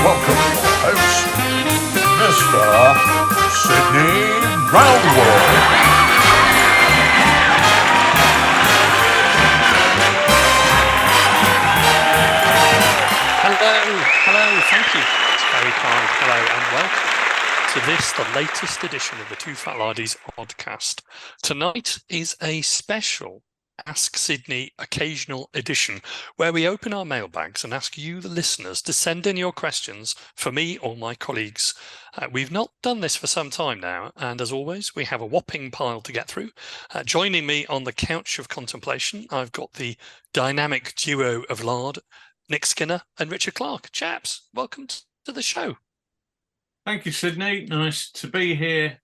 welcome your host, Mr. Sidney Brownwood. Hello, thank you. It's very kind. Hello and welcome to this, the latest edition of the TooFatLardies Oddcast. Tonight is a special Ask Sidney occasional edition where we open our mailbags and ask you, the listeners, to send in your questions for me or my colleagues. We've not done this for some time now, and as always, we have a whopping pile to get through. Joining me on the couch of contemplation, I've got the dynamic duo of Lard, Nick Skinner and Richard Clark. Chaps, welcome to the show. Thank you, Sidney. Nice to be here.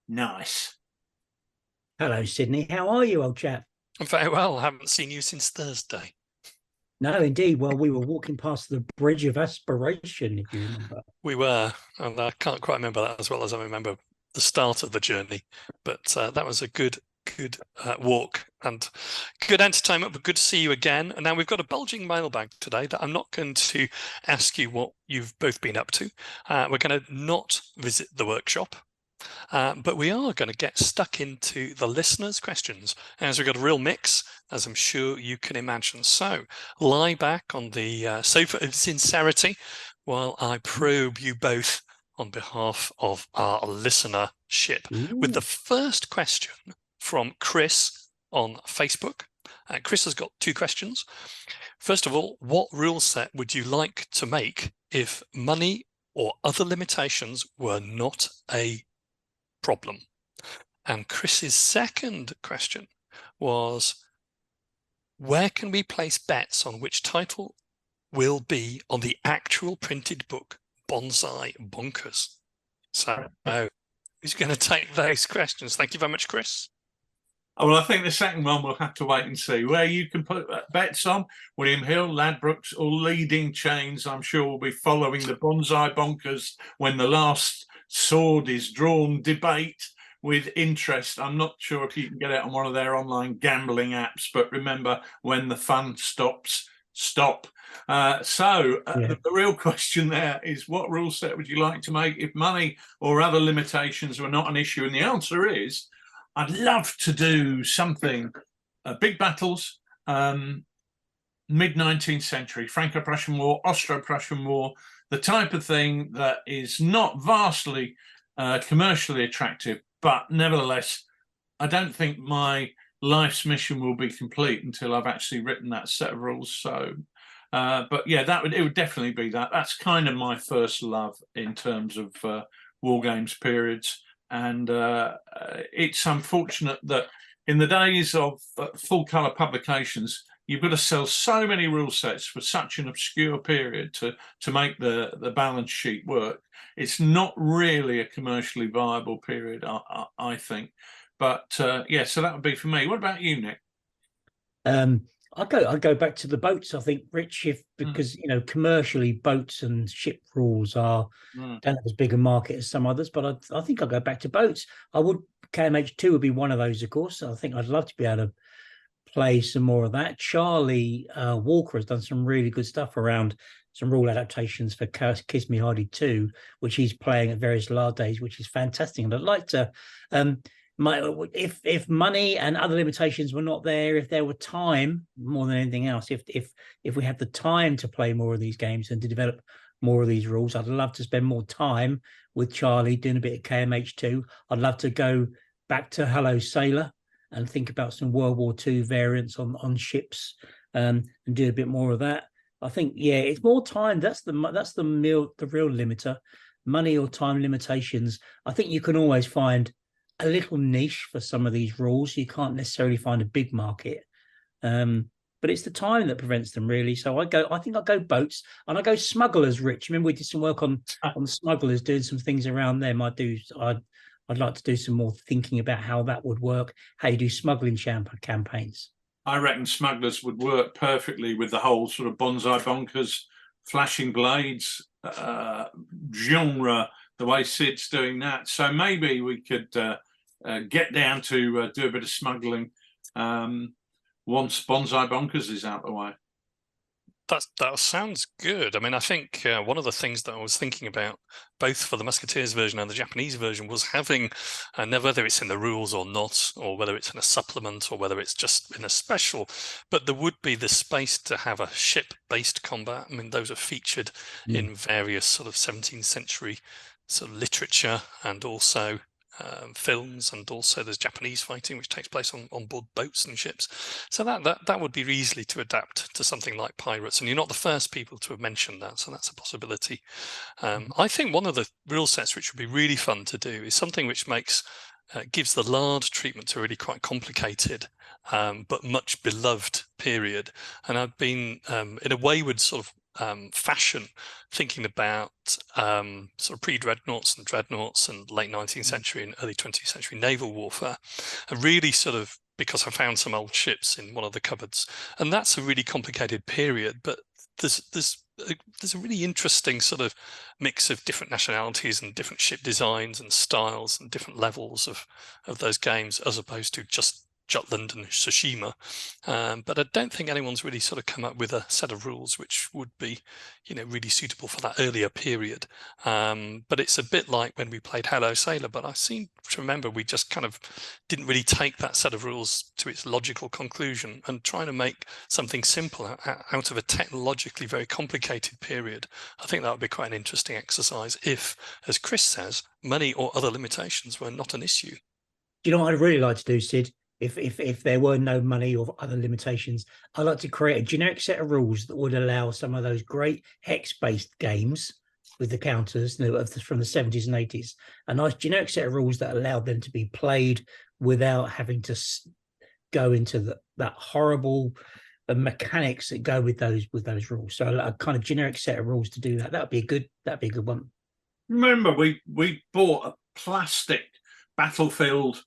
Nice. Hello, Sidney. How are you, old chap? I'm very well. I haven't seen you since Thursday. No, indeed. Well, we were walking past the Bridge of Aspiration, if you remember. We were, and I can't quite remember that as well as I remember the start of the journey. But that was a good walk and good entertainment, but good to see you again. And now we've got a bulging mailbag today that I'm not going to ask you what you've both been up to. We're going to not visit the workshop, but we are going to get stuck into the listeners' questions, as we've got a real mix, as I'm sure you can imagine. So lie back on the sofa of sincerity while I probe you both on behalf of our listenership. With the first question from Chris on Facebook. Chris has got two questions. First of all, what rule set would you like to make if money or other limitations were not a problem? And Chris's second question was, where can we place bets on which title will be on the actual printed book, Bonsai Bonkers? So, who's going to take those questions? Thank you very much, Chris. Well, I think the second one we'll have to wait and see. Where you can put bets on, William Hill, Ladbrokes, or leading chains, I'm sure will be following the Bonsai Bonkers when the last sword is drawn debate with interest. I'm not sure if you can get it on one of their online gambling apps, but remember, when the fun stops, stop. The real question there is, what rule set would you like to make if money or other limitations were not an issue? And the answer is, I'd love to do something, big battles, mid-19th century, Franco-Prussian War, Austro-Prussian War, the type of thing that is not vastly commercially attractive, but nevertheless, I don't think my life's mission will be complete until I've actually written that set of rules. So, but yeah, it would definitely be that. That's kind of my first love in terms of war games periods. And it's unfortunate that in the days of full colour publications, you've got to sell so many rule sets for such an obscure period to make the balance sheet work. It's not really a commercially viable period, I think. But yeah, so that would be for me. What about you, Nick? I'll go back to the boats, I think, Rich, because commercially boats and ship rules don't have as big a market as some others, but I think I'll go back to boats. KMH2 would be one of those, of course. I think I'd love to be able to play some more of that. Charlie Walker has done some really good stuff around some rule adaptations for Kiss Me Hardy 2, which he's playing at various Lard days, which is fantastic. And I'd like to if money and other limitations were not there, if there were time more than anything else, if we had the time to play more of these games and to develop more of these rules, I'd love to spend more time with Charlie doing a bit of KMH2. I'd love to go back to Hello Sailor and think about some World War II variants on ships and do a bit more of that. I think, yeah, it's more time. That's the real limiter. Money or time limitations. I think you can always find a little niche for some of these rules. You can't necessarily find a big market, but it's the time that prevents them, really. So I think I'll go boats, and I go smugglers. Rich, remember we did some work on smugglers, doing some things around them. I'd like to do some more thinking about how that would work, how you do smuggling campaigns. I reckon smugglers would work perfectly with the whole sort of Bonsai Bonkers, flashing blades genre, the way Sid's doing that. So maybe we could get down to do a bit of smuggling once Bonsai Bonkers is out the way. That sounds good. I mean, I think one of the things that I was thinking about, both for the Musketeers version and the Japanese version, was having, whether it's in the rules or not, or whether it's in a supplement, or whether it's just in a special, but there would be the space to have a ship-based combat. I mean, those are featured in various sort of 17th century sort of literature, and also films, and also there's Japanese fighting which takes place on board boats and ships. So that would be easily to adapt to something like pirates, and you're not the first people to have mentioned that, so that's a possibility. I think one of the rule sets which would be really fun to do is something which makes gives the Lard treatment to a really quite complicated but much beloved period. And I've been in a wayward sort of fashion thinking about sort of pre-dreadnoughts and dreadnoughts and late 19th century and early 20th century naval warfare, and really sort of, because I found some old ships in one of the cupboards, and that's a really complicated period, but there's a really interesting sort of mix of different nationalities and different ship designs and styles and different levels of those games, as opposed to just Jutland and Tsushima, but I don't think anyone's really sort of come up with a set of rules which would be, really suitable for that earlier period. But it's a bit like when we played Hello Sailor, but I seem to remember we just kind of didn't really take that set of rules to its logical conclusion and trying to make something simple out of a technologically very complicated period. I think that would be quite an interesting exercise if, as Chris says, money or other limitations were not an issue. Do you know what I'd really like to do, Sid? If there were no money or other limitations, I'd like to create a generic set of rules that would allow some of those great hex-based games with the counters from the 70s and 80s, a nice generic set of rules that allowed them to be played without having to go into that horrible mechanics that go with those rules. So a kind of generic set of rules to do that. That'd be a good one. Remember, we bought a plastic Battlefield.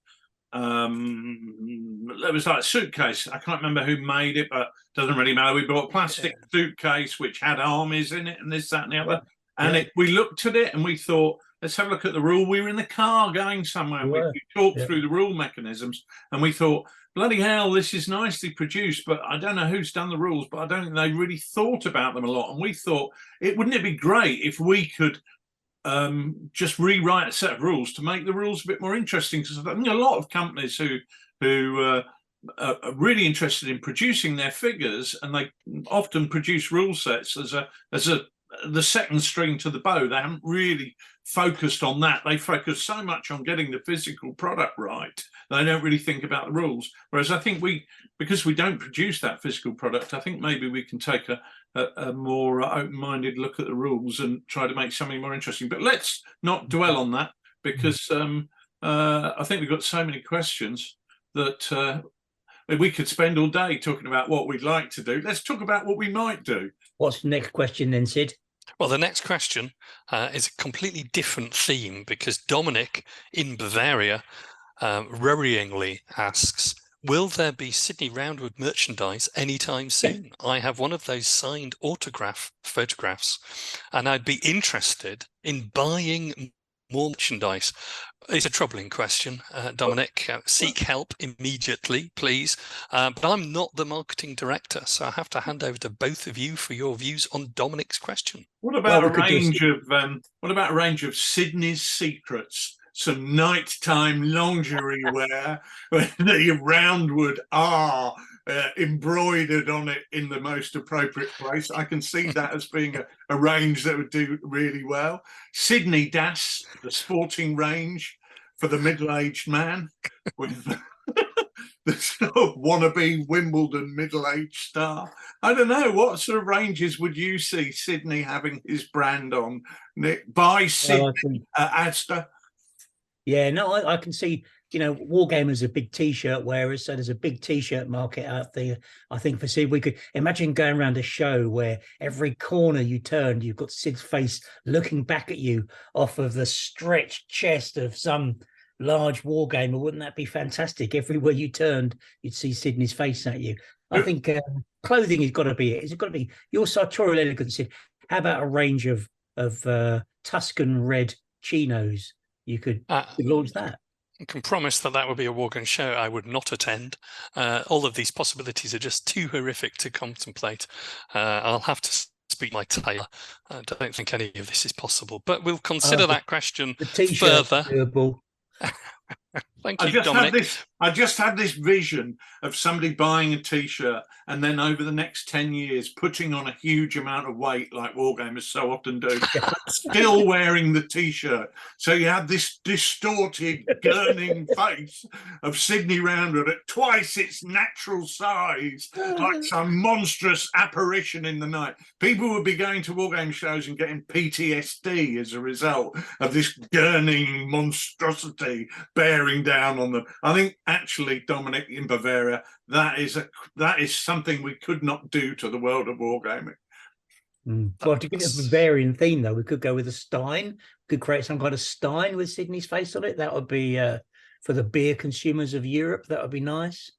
It was like a suitcase. I can't remember who made it, but it doesn't really matter. We bought a plastic suitcase which had armies in it and this, that, and the other. And we looked at it and we thought, let's have a look at the rule. We were in the car going somewhere. We talked through the rule mechanisms, and we thought, bloody hell, this is nicely produced, but I don't know who's done the rules, but I don't think they really thought about them a lot. And we thought, wouldn't it be great if we could just rewrite a set of rules to make the rules a bit more interesting? Because I think a lot of companies who are really interested in producing their figures, and they often produce rule sets as the second string to the bow. They haven't really focused on that. They focus so much on getting the physical product right, they don't really think about the rules. Whereas I think because we don't produce that physical product, I think maybe we can take a more open-minded look at the rules and try to make something more interesting. But let's not dwell on that, because I think we've got so many questions that we could spend all day talking about what we'd like to do. Let's talk about what we might do. What's the next question then, Sid? Well, the next question is a completely different theme, because Dominic in Bavaria worryingly asks, will there be Sidney Roundwood merchandise anytime soon? I have one of those signed autograph photographs, and I'd be interested in buying more merchandise. It's a troubling question, Dominic. Seek help immediately, please. But I'm not the marketing director, so I have to hand over to both of you for your views on Dominic's question. What about a range of Sydney's secrets? Some nighttime lingerie wear, the Roundwood R embroidered on it in the most appropriate place. I can see that as being a range that would do really well. Sydney Das, the sporting range for the middle-aged man, with the sort of wannabe Wimbledon middle-aged star. I don't know, what sort of ranges would you see Sydney having his brand on, Nick? By Sydney Asda? Yeah, no, I can see, Wargamers are big T-shirt wearers, so there's a big T-shirt market out there. I think for Sid, we could imagine going around a show where every corner you turned, you've got Sid's face looking back at you off of the stretched chest of some large Wargamer. Wouldn't that be fantastic? Everywhere you turned, you'd see Sydney's face at you. I think clothing has got to be it. It's got to be your sartorial elegance, Sid. How about a range of Tuscan red chinos? You could launch that. I can promise that that would be a wargame show I would not attend. All of these possibilities are just too horrific to contemplate. I'll have to speak my tailor. I don't think any of this is possible, but we'll consider that question The T-shirt further. doable. Thank you, Dominic. I just had this vision of somebody buying a T-shirt and then over the next 10 years putting on a huge amount of weight, like wargamers so often do, still wearing the T-shirt. So you have this distorted, gurning face of Sidney Roundwood at twice its natural size, like some monstrous apparition in the night. People would be going to wargame shows and getting PTSD as a result of this gurning monstrosity bearing down on them. I think actually, Dominic, in Bavaria, that is something we could not do to the world of wargaming. Well, to get a Bavarian theme, though, we could go with a Stein. We could create some kind of Stein with Sydney's face on it. That would be for the beer consumers of Europe. That would be nice.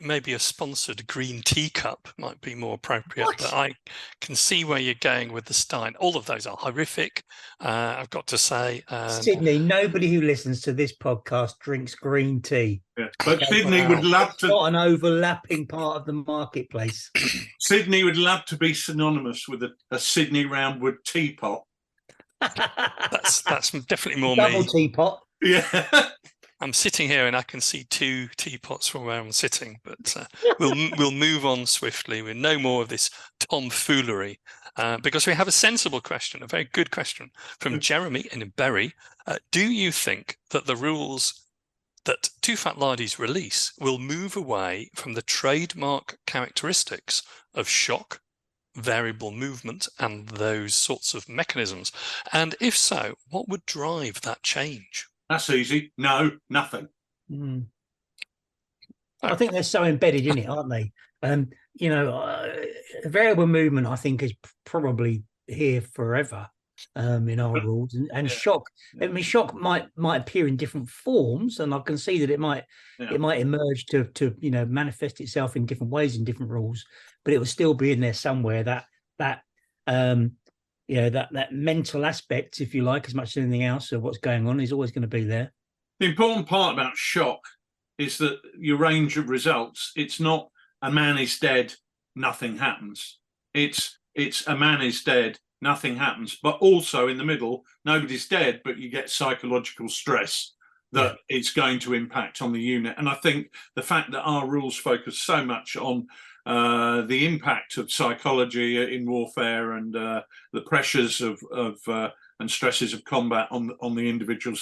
Maybe a sponsored green teacup might be more appropriate. What? But I can see where you're going with the Stein. All of those are horrific, I've got to say. Sydney, nobody who listens to this podcast drinks green tea. Yeah. But Sydney would love to. Not an overlapping part of the marketplace. Sydney would love to be synonymous with a Sidney Roundwood teapot. That's definitely more Double me. teapot. Yeah. I'm sitting here and I can see 2 teapots from where I'm sitting, but we'll move on swiftly with no more of this tomfoolery, because we have a sensible question, a very good question from Jeremy in Bury. Do you think that the rules that TooFatLardies release will move away from the trademark characteristics of shock, variable movement, and those sorts of mechanisms? And if so, what would drive that change? That's easy. No, nothing. I think they're so embedded in it, aren't they? Variable movement, I think, is probably here forever in our rules. And shock. I mean, shock might appear in different forms, and I can see that it might emerge to manifest itself in different ways in different rules, but it will still be in there somewhere. That mental aspect, if you like, as much as anything else of what's going on, is always going to be there. The important part about shock is that your range of results, it's not a man is dead, nothing happens. It's a man is dead, nothing happens. But also in the middle, nobody's dead, but you get psychological stress that it's going to impact on the unit. And I think the fact that our rules focus so much on the impact of psychology in warfare and the pressures of and stresses of combat on the individual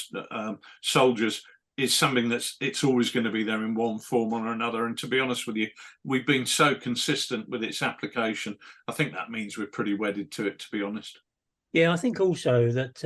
soldiers is something it's always going to be there in one form or another. And to be honest with you, we've been so consistent with its application. I think that means we're pretty wedded to it, to be honest. Yeah, I think also that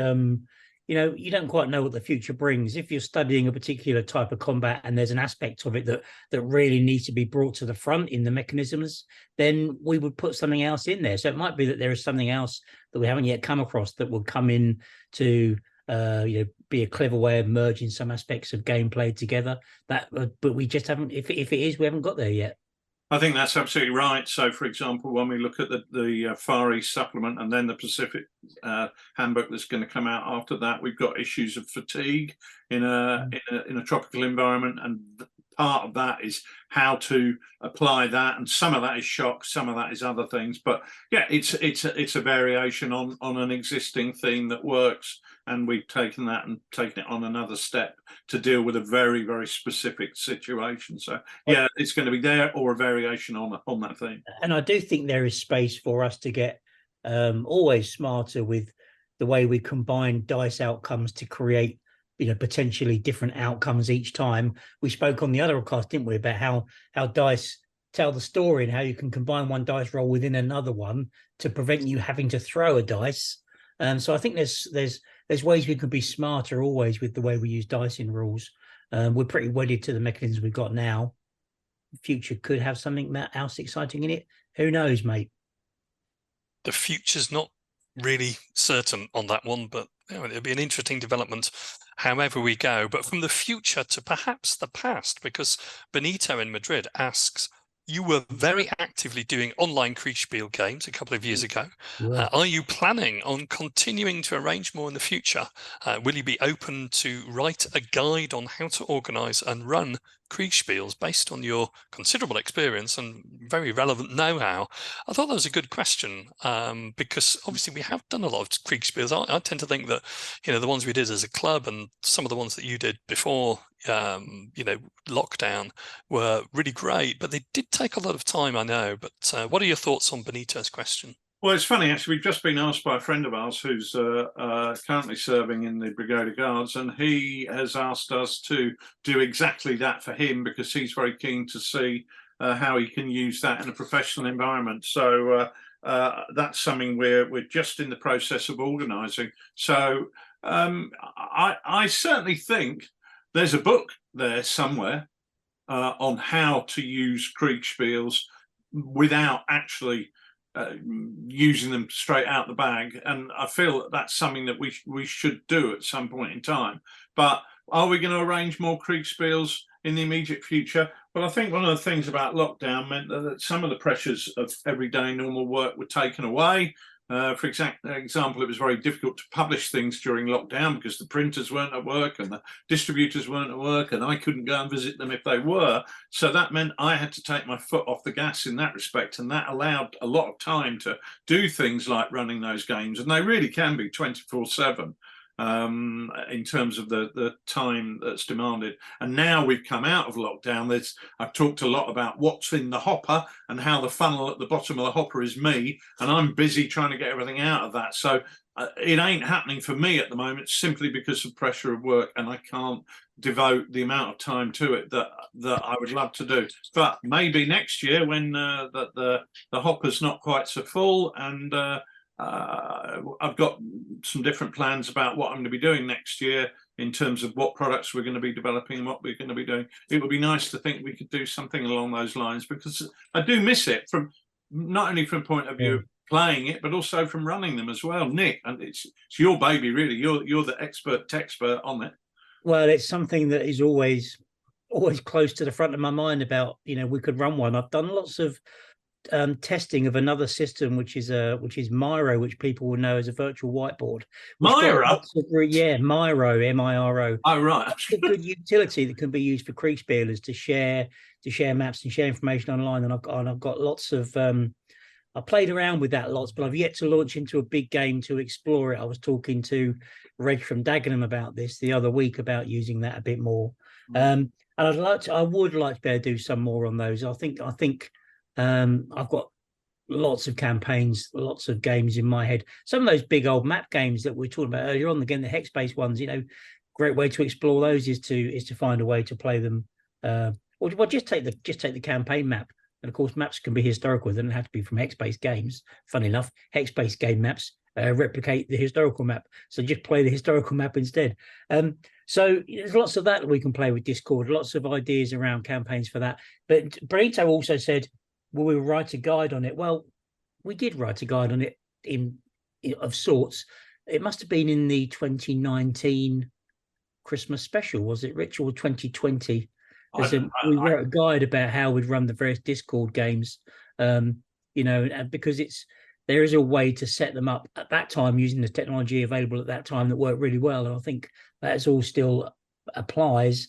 you don't quite know what the future brings. If you're studying a particular type of combat and there's an aspect of it that really needs to be brought to the front in the mechanisms, then we would put something else in there. So it might be that there is something else that we haven't yet come across that will come in to be a clever way of merging some aspects of gameplay together. But we just haven't. If it is, we haven't got there yet. I think that's absolutely right. So, for example, when we look at the Far East supplement and then the Pacific handbook that's going to come out after that, we've got issues of fatigue in a tropical environment, and part of that is how to apply that. And some of that is shock, some of that is other things. But yeah, it's a variation on an existing theme that works, and we've taken that and taken it on another step to deal with a very, very specific situation. So yeah, it's going to be there or a variation on that theme. And I do think there is space for us to get always smarter with the way we combine dice outcomes to create potentially different outcomes each time. We spoke on the other podcast, didn't we, about how dice tell the story and how you can combine one dice roll within another one to prevent you having to throw a dice. So I think there's ways we can be smarter always with the way we use dice in rules. We're pretty wedded to the mechanisms we've got now. The future could have something else exciting in it. Who knows, mate? The future's not really certain on that one, but it'll be an interesting development however we go. But from the future to perhaps the past, because Benito in Madrid asks, you were very actively doing online Kriegspiel games a couple of years ago. Are you planning on continuing to arrange more in the future? Will you be open to write a guide on how to organise and run Kriegspiels based on your considerable experience and very relevant know-how? I thought that was a good question, because obviously we have done a lot of Kriegspiels. I tend to think that, the ones we did as a club and some of the ones that you did before, lockdown were really great, but they did take a lot of time, I know. But what are your thoughts on Benito's question? Well, it's funny, actually. We've just been asked by a friend of ours who's currently serving in the Brigade of Guards, and he has asked us to do exactly that for him because he's very keen to see how he can use that in a professional environment. So that's something we're just in the process of organising. So I certainly think there's a book there somewhere on how to use Kriegspiels without actually using them straight out the bag, and I feel that that's something that we should do at some point in time. But are we going to arrange more Kriegspiels in the immediate future? Well, I think one of the things about lockdown meant that some of the pressures of everyday normal work were taken away. For example, it was very difficult to publish things during lockdown because the printers weren't at work and the distributors weren't at work, and I couldn't go and visit them if they were. So that meant I had to take my foot off the gas in that respect, and that allowed a lot of time to do things like running those games, and they really can be 24/7 in terms of the time that's demanded. And now we've come out of lockdown, I've talked a lot about what's in the hopper and how the funnel at the bottom of the hopper is me, and I'm busy trying to get everything out of that. So it ain't happening for me at the moment simply because of pressure of work, and I can't devote the amount of time to it that I would love to do. But maybe next year when the hopper's not quite so full, and I've got some different plans about what I'm going to be doing next year in terms of what products we're going to be developing and what we're going to be doing. It would be nice to think we could do something along those lines, because I do miss it, from not only from point of view of playing it, but also from running them as well. Nick, and it's your baby, really. You're the expert on it. Well, it's something that is always close to the front of my mind about, we could run one. I've done lots of testing of another system, which is Miro, which people will know as a virtual whiteboard. Miro? Miro, M-I-R-O. Oh, right. It's a good utility that can be used for Kriegspielers to share maps and share information online. And I've got lots of I played around with that lots, but I've yet to launch into a big game to explore it. I was talking to Reg from Dagenham about this the other week, about using that a bit more. And I would like to be able to do some more on those. I think I've got lots of campaigns, lots of games in my head. Some of those big old map games that we were talking about earlier on, again, the hex-based ones, great way to explore those is to find a way to play them. Or just take the campaign map. And of course, maps can be historical. They don't have to be from hex-based games. Funny enough, hex-based game maps replicate the historical map. So just play the historical map instead. So there's lots of that we can play with Discord. Lots of ideas around campaigns for that. But Benito also said, will we write a guide on it? Well, we did write a guide on it of sorts. It must have been in the 2019 Christmas special, was it, Rich, or 2020? We wrote a guide about how we'd run the various Discord games, and because there is a way to set them up at that time using the technology available at that time that worked really well, and I think that's all still applies.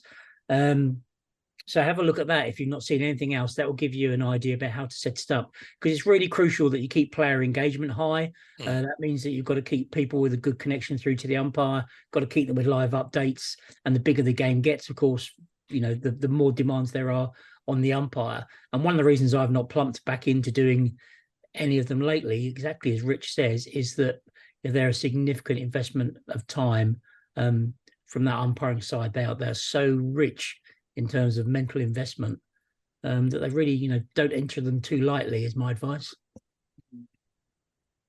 So have a look at that if you've not seen anything else. That will give you an idea about how to set it up, because it's really crucial that you keep player engagement high. That means that you've got to keep people with a good connection through to the umpire, got to keep them with live updates, and the bigger the game gets, of course, the more demands there are on the umpire. And one of the reasons I've not plumped back into doing any of them lately, exactly as Rich says, is that they're a significant investment of time from that umpiring side. They're so rich in terms of mental investment that they really, don't enter them too lightly, is my advice.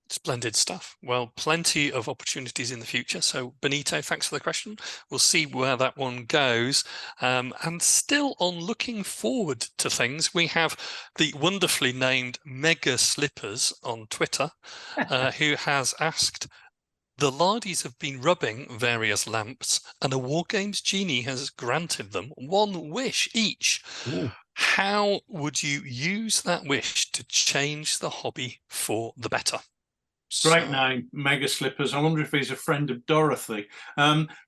Splendid stuff. Well, plenty of opportunities in the future. So Benito, thanks for the question. We'll see where that one goes. And still on looking forward to things, we have the wonderfully named Mega Slippers on Twitter, who has asked, the Lardies have been rubbing various lamps and a War Games genie has granted them one wish each. Ooh. How would you use that wish to change the hobby for the better? Great So- name, Mega Slippers. I wonder if he's a friend of Dorothy.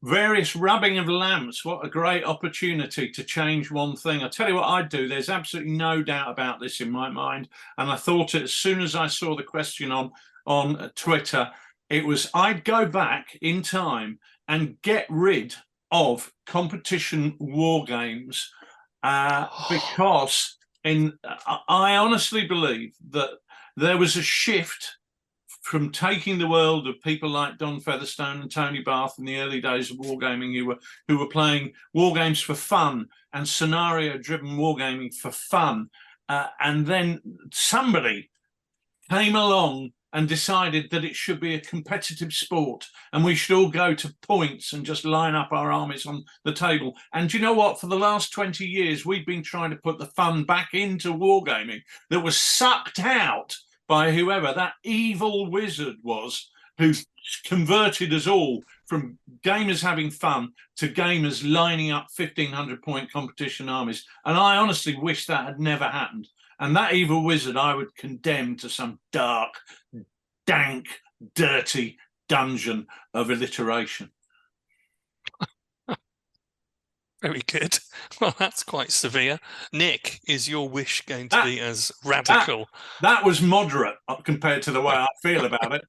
Various rubbing of lamps. What a great opportunity to change one thing. I tell you what I'd do. There's absolutely no doubt about this in my mind. And I thought it as soon as I saw the question on Twitter, it was I'd go back in time and get rid of competition war games because I honestly believe that there was a shift from taking the world of people like Don Featherstone and Tony Bath in the early days of wargaming, who were playing war games for fun and scenario-driven wargaming for fun, and then somebody came along and decided that it should be a competitive sport and we should all go to points and just line up our armies on the table. And do you know what? For the last 20 years, we've been trying to put the fun back into wargaming that was sucked out by whoever that evil wizard was, who converted us all from gamers having fun to gamers lining up 1,500-point competition armies. And I honestly wish that had never happened. And that evil wizard I would condemn to some dark, dank, dirty dungeon of alliteration. Very good. Well, that's quite severe. Nick, is your wish going to be as radical? That was moderate compared to the way I feel about it.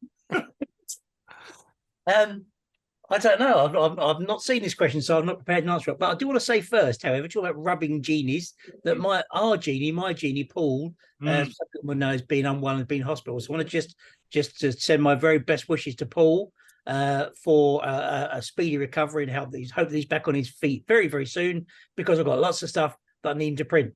I don't know. I've not seen this question, so I'm not prepared to answer it. But I do want to say first, however, talk about rubbing genies, that my genie, Paul, someone knows, being unwell and been in hospital. So I want to just to send my very best wishes to Paul for a speedy recovery and hope that he's back on his feet very, very soon, because I've got lots of stuff that I need him to print.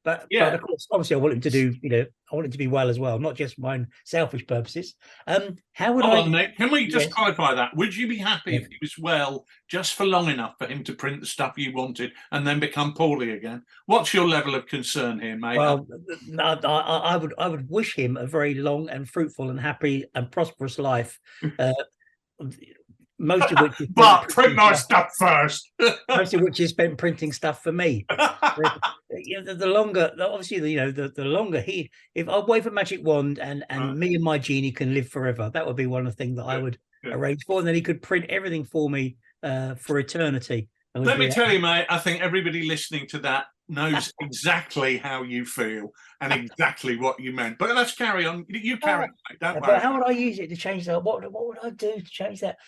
But of course, obviously, I want him to do, I want him to be well as well, not just my own selfish purposes. How would Hold on, Nick, can we just qualify that? Would you be happy if he was well just for long enough for him to print the stuff you wanted and then become poorly again? What's your level of concern here, mate? Well, I would wish him a very long and fruitful and happy and prosperous life. Most of which, but print my stuff first. Most of which is spent printing stuff for me. The longer, obviously, the longer if I wave a magic wand and me and my genie can live forever, that would be one of the things that I would arrange for, and then he could print everything for me for eternity. Let me tell you, mate, I think everybody listening to that knows exactly how you feel and exactly what you meant. But let's carry on. You carry on, mate. Don't worry. But how would I use it to change that? What would I do to change that?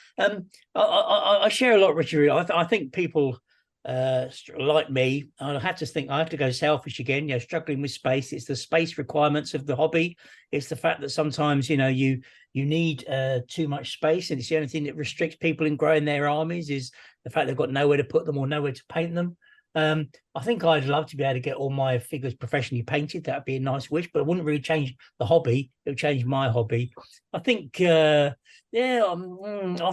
I share a lot, Richard. I think people like me, I have to go selfish again. Struggling with space. It's the space requirements of the hobby. It's the fact that sometimes you need too much space, and it's the only thing that restricts people in growing their armies is the fact they've got nowhere to put them or nowhere to paint them. I think I'd love to be able to get all my figures professionally painted. That'd be a nice wish, but it wouldn't really change the hobby. It would change my hobby. I think, I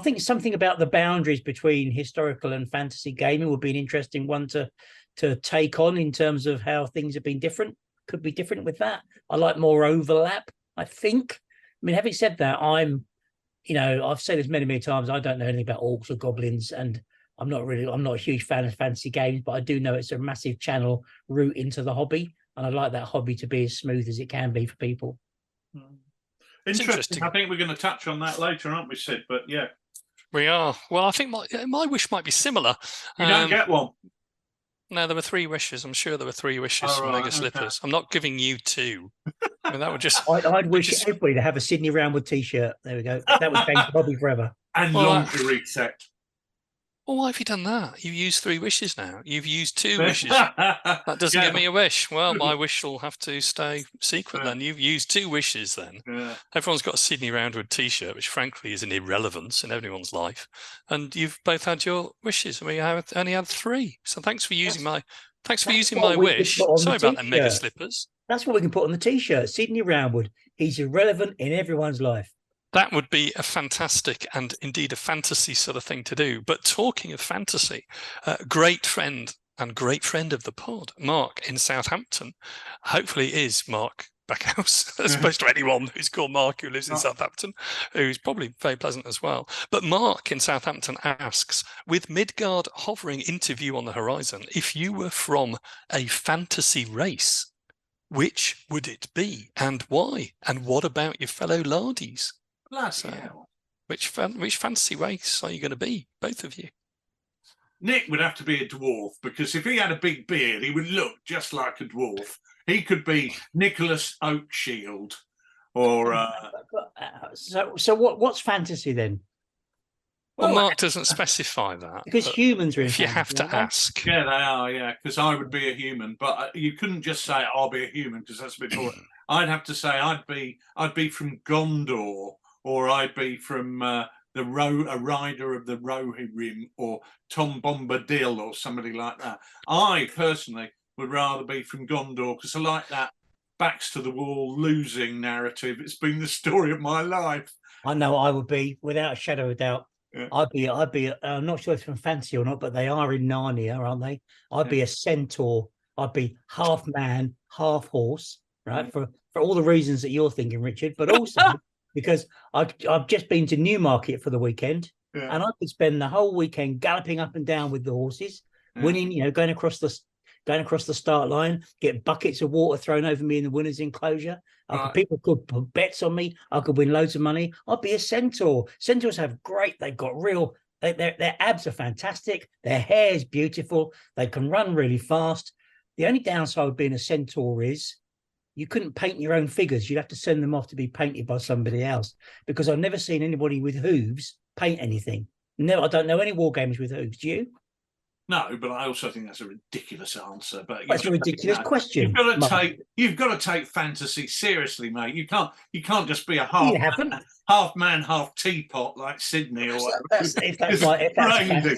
think something about the boundaries between historical and fantasy gaming would be an interesting one to take on in terms of how things have been different. Could be different with that. I like more overlap, I think. I mean, having said that, I've said this many, many times, I don't know anything about orcs or goblins, and I'm not a huge fan of fantasy games, but I do know it's a massive channel route into the hobby, and I'd like that hobby to be as smooth as it can be for people. Interesting. I think we're going to touch on that later, aren't we, Sid? But yeah, we are. Well, I think my wish might be similar. You don't get one. No, there were 3 wishes. I'm sure there were 3 wishes from Mega Slippers. I'm not giving you 2. I mean, that would just. I'd wish everybody to have a Sidney Roundwood T-shirt. There we go. That would change the hobby forever. And lingerie set. Well, why have you done that? You've used 3 wishes now. You've used 2 wishes. That doesn't give me a wish. Well, my wish will have to stay secret then. You've used 2 wishes then. Yeah. Everyone's got a Sidney Roundwood T-shirt, which frankly is an irrelevance in everyone's life. And you've both had your wishes. I mean, I only had 3. So thanks for using my wish. Sorry about them Mega Slippers. That's what we can put on the T-shirt. Sidney Roundwood. He's irrelevant in everyone's life. That would be a fantastic and indeed a fantasy sort of thing to do. But talking of fantasy, great friend of the pod, Mark in Southampton, hopefully is, Mark, Backhouse, as opposed to anyone who's called Mark who lives in Southampton, who's probably very pleasant as well. But Mark in Southampton asks, with Midgard hovering into view on the horizon, if you were from a fantasy race, which would it be and why? And what about your fellow Lardies? Bloody hell. Which fantasy race are you going to be, both of you? Nick would have to be a dwarf, because if he had a big beard, he would look just like a dwarf. He could be Nicholas Oakshield, or So what's fantasy then? Well, Mark doesn't specify that. Because humans are in if you have fantasy, to ask. Yeah, they are, yeah, because I would be a human, but you couldn't just say I'll be a human, because that's a bit boring. I'd have to say I'd be from Gondor, or I'd be from a rider of the Rohirrim, or Tom Bombadil, or somebody like that. I personally would rather be from Gondor, because I like that backs to the wall losing narrative. It's been the story of my life. I know I would be, without a shadow of a doubt. Yeah. I'd be. I'm not sure if it's from fantasy or not, but they are in Narnia, aren't they? I'd be a centaur. I'd be half man, half horse, right? For all the reasons that you're thinking, Richard, but also because I've just been to Newmarket for the weekend, and I could spend the whole weekend galloping up and down with the horses, winning. You know, going across the start line, get buckets of water thrown over me in the winners' enclosure. People could put bets on me. I could win loads of money. I'd be a centaur. Centaurs they've got real, their abs are fantastic. Their hair is beautiful. They can run really fast. The only downside of being a centaur is you couldn't paint your own figures. You'd have to send them off to be painted by somebody else, because I've never seen anybody with hooves paint anything. No, I don't know any war games with hooves. Do you? No, but I also think that's a ridiculous answer. But that's a ridiculous question. You've got to take fantasy seriously, mate. You can't just be a half man, half teapot like Sydney or whatever.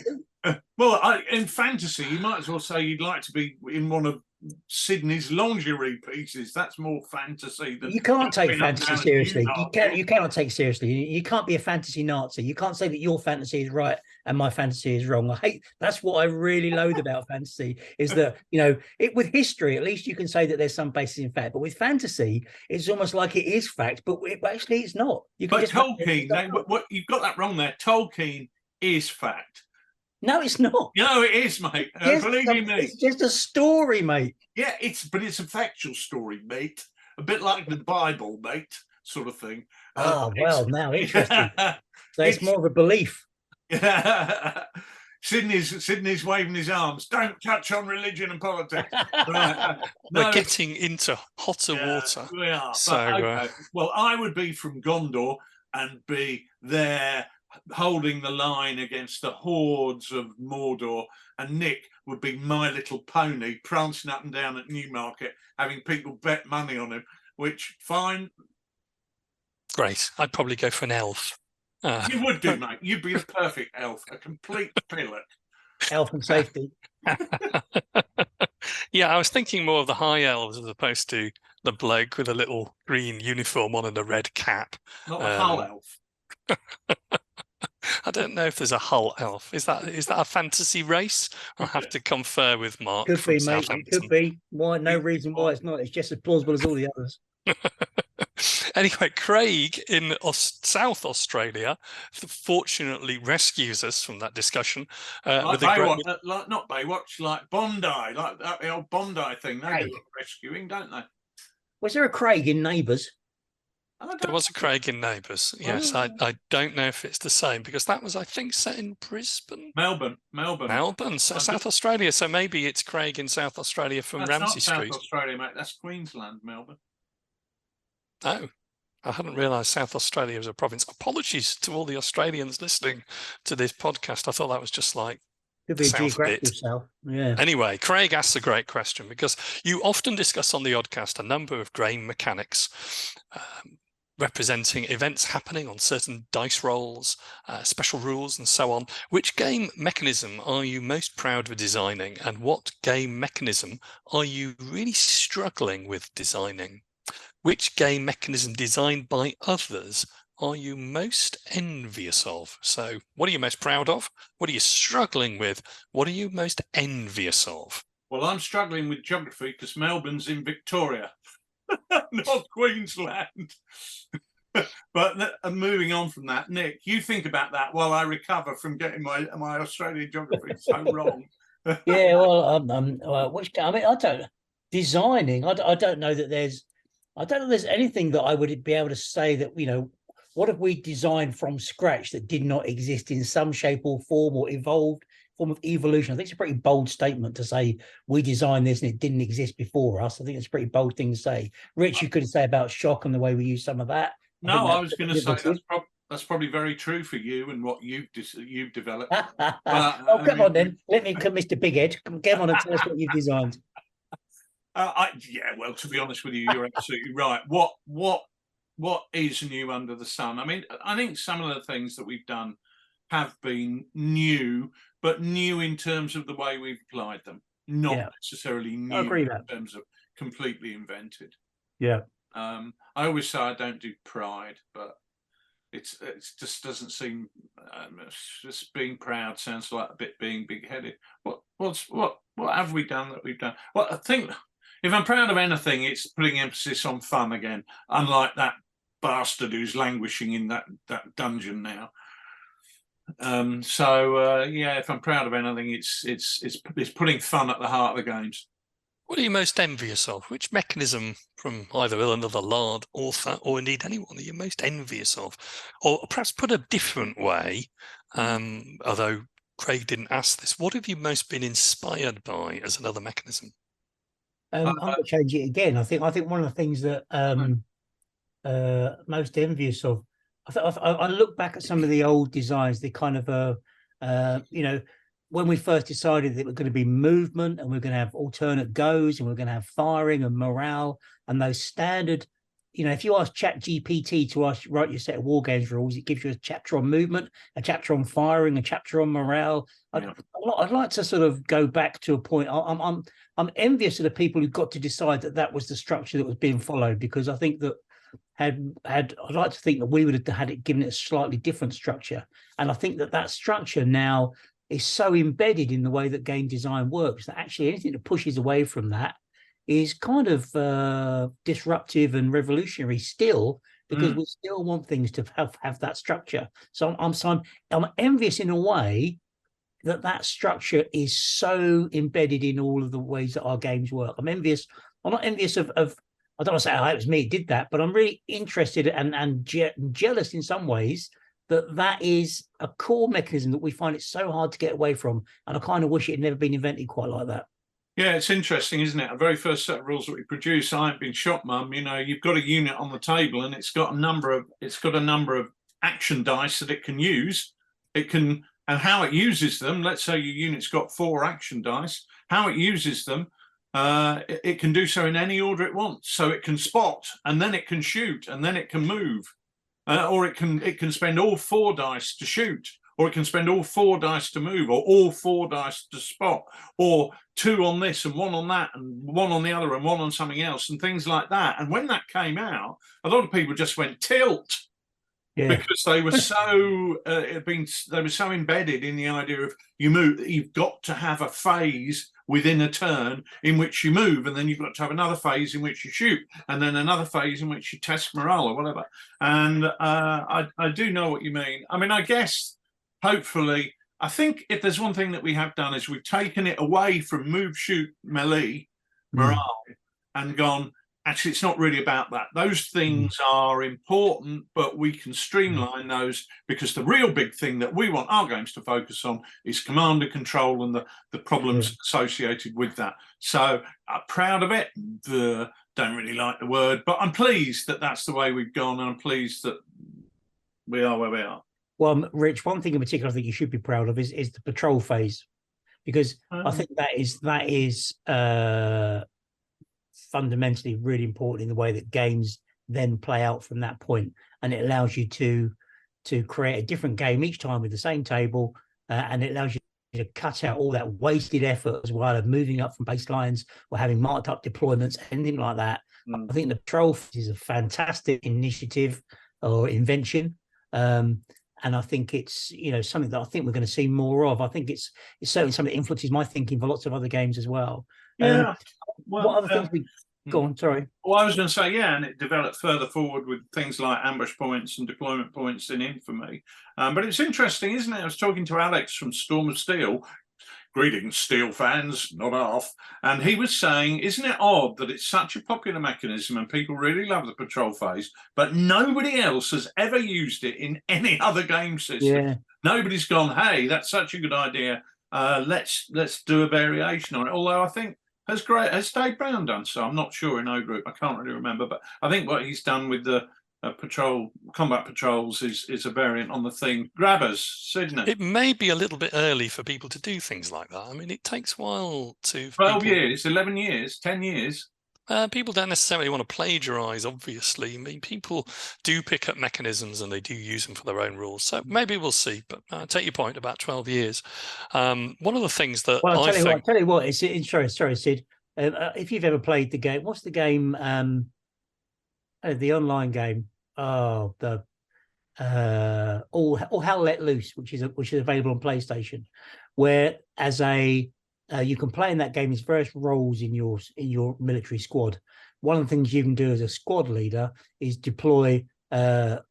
Well, in fantasy, you might as well say you'd like to be in one of Sydney's lingerie pieces. That's more fantasy than you can't take fantasy seriously. You cannot take seriously. You can't be a fantasy Nazi. You can't say that your fantasy is right and my fantasy is wrong. That's what I really loathe about fantasy, is that, you know, with history, at least you can say that there's some basis in fact, but with fantasy, it's almost like it is fact, but actually it's not. Tolkien, you've got that wrong there. Tolkien is fact. No, it's not. No, it is, mate. Believe me. It's just a story, mate. Yeah, but it's a factual story, mate. A bit like the Bible, mate, sort of thing. Now interesting. So it's more of a belief. Sydney's waving his arms. Don't touch on religion and politics. We're getting into hotter water. We are. So, well, I would be from Gondor and be there, holding the line against the hordes of Mordor, and Nick would be My Little Pony, prancing up and down at Newmarket, having people bet money on him, which, fine. Great. I'd probably go for an elf. You would do, mate. You'd be a perfect elf, a complete pillock. Elf and safety. Yeah, I was thinking more of the high elves as opposed to the bloke with a little green uniform on and a red cap. Not a Hull elf. I don't know if there's a Hull elf. Is that a fantasy race? I'll have to confer with Mark. Could be, mate. It could be. Why? No reason why it's not. It's just as plausible as all the others. Anyway, Craig in South Australia fortunately rescues us from that discussion. Like Baywatch, not Baywatch, like Bondi, like that the old Bondi thing. They do rescuing, don't they? Was there a Craig in Neighbours? There was a Craig in Neighbours. Yes, I don't know if it's the same, because that was, I think, set in Brisbane. Melbourne. So South Australia. So maybe it's Craig in South Australia from Ramsay Street. South Australia, mate. That's Queensland, Melbourne. Oh, I hadn't realised South Australia was a province. Apologies to all the Australians listening to this podcast. I thought that was just like could be a geographical south. Yeah. Anyway, Craig asks a great question, because you often discuss on the Oddcast a number of game mechanics representing events happening on certain dice rolls, special rules, and so on. Which game mechanism are you most proud of designing, and what game mechanism are you really struggling with designing? Which game mechanism designed by others are you most envious of? So what are you most proud of? What are you struggling with? What are you most envious of? Well, I'm struggling with geography because Melbourne's in Victoria. North Queensland. But moving on from that, Nick, you think about that while I recover from getting my Australian geography so wrong. Yeah, well, which I mean, I don't designing. I don't know that there's anything that I would be able to say that what have we designed from scratch that did not exist in some shape or form or evolved form of evolution. I think it's a pretty bold statement to say we designed this and it didn't exist before us. I think it's a pretty bold thing to say. Rich, you could say about shock and the way we use some of that. No, I was going to say that's probably very true for you and what you've developed. But, come on then. Let me come, Mr. Bighead. Come on and tell us what you've designed. Yeah, well, to be honest with you, you're absolutely right. What is new under the sun? I mean, I think some of the things that we've done have been new, but new in terms of the way we've applied them, not necessarily new in terms of completely invented. Yeah. I always say I don't do pride, but it just doesn't seem just being proud sounds like a bit being big-headed. What have we done that we've done? Well, I think if I'm proud of anything, it's putting emphasis on fun again, unlike that bastard who's languishing in that dungeon now. Yeah, if I'm proud of anything, it's putting fun at the heart of the games. What are you most envious of? Which mechanism from either another Lard author or indeed anyone are you most envious of? Or perhaps put a different way, although Craig didn't ask this, what have you most been inspired by as another mechanism? I'm going to change it again. I think one of the things that most envious of, I look back at some of the old designs, the kind of when we first decided that we're going to be movement and we're going to have alternate goes and we're going to have firing and morale and those standard, if you ask ChatGPT to write your set of war games rules, it gives you a chapter on movement, a chapter on firing, a chapter on morale. I'd like to sort of go back to a point. I'm envious of the people who got to decide that was the structure that was being followed, because I think that I'd like to think that we would have had it given it a slightly different structure. And I think that structure now is so embedded in the way that game design works that actually anything that pushes away from that is kind of disruptive and revolutionary still, because we still want things to have that structure. So I'm envious in a way that structure is so embedded in all of the ways that our games work. I'm envious. I'm not envious of I don't want to say, it was me who did that, but I'm really interested and jealous in some ways that is a core mechanism that we find it so hard to get away from. And I kind of wish it had never been invented quite like that. Yeah, it's interesting, isn't it? Our very first set of rules that we produce, I ain't been shot, Mum. You've got a unit on the table and it's got a number of action dice that it can use. And how it uses them, let's say your unit's got 4 action dice, how it uses them, it can do so in any order it wants. So it can spot, and then it can shoot, and then it can move. Or it can spend all 4 dice to shoot, or it can spend all 4 dice to move, or all 4 dice to spot, or 2 on this and 1 on that, and 1 on the other and 1 on something else, and things like that. And when that came out, a lot of people just went tilt. Yeah. Because they were so they were so embedded in the idea of you've got to have a phase within a turn in which you move, and then you've got to have another phase in which you shoot, and then another phase in which you test morale or whatever. And I do know what you mean. I mean, I guess hopefully, I think if there's one thing that we have done is we've taken it away from move, shoot, melee, morale, and gone, actually, it's not really about that. Those things are important, but we can streamline those, because the real big thing that we want our games to focus on is command and control and the problems associated with that. So I'm proud of it. Don't really like the word, but I'm pleased that that's the way we've gone, and I'm pleased that we are where we are. Well, Rich, one thing in particular I think you should be proud of is the patrol phase, because I think that is fundamentally really important in the way that games then play out from that point, and it allows you to create a different game each time with the same table, and it allows you to cut out all that wasted effort as well of moving up from baselines or having marked up deployments, anything like that. I think the patrol is a fantastic initiative or invention, and I think it's something that I think we're going to see more of. I think it's certainly something that influences my thinking for lots of other games as well. Yeah. What other things Go on, sorry. Well, I was going to say, yeah, and it developed further forward with things like ambush points and deployment points in Infamy. But it's interesting, isn't it? I was talking to Alex from Storm of Steel. Greetings, Steel fans, not off. And he was saying, isn't it odd that it's such a popular mechanism and people really love the patrol phase, but nobody else has ever used it in any other game system? Yeah. Nobody's gone, hey, that's such a good idea. Let's do a variation on it. Although I think has Dave Brown done so? I'm not sure in O Group. I can't really remember, but I think what he's done with the combat patrols is a variant on the thing. Grabbers, Sidney. It may be a little bit early for people to do things like that. I mean, it takes a while to 12 years, 11 years, 10 years. People don't necessarily want to plagiarize, obviously. I mean, people do pick up mechanisms and they do use them for their own rules. So maybe we'll see. But I take your point about 12 years. One of the things that I'll tell you what, sorry, Sid. If you've ever played the game, what's the game? The online game. Oh, the All Hell Let Loose, which is available on PlayStation, where as a you can play in that game as various roles in your military squad. One of the things you can do as a squad leader is deploy a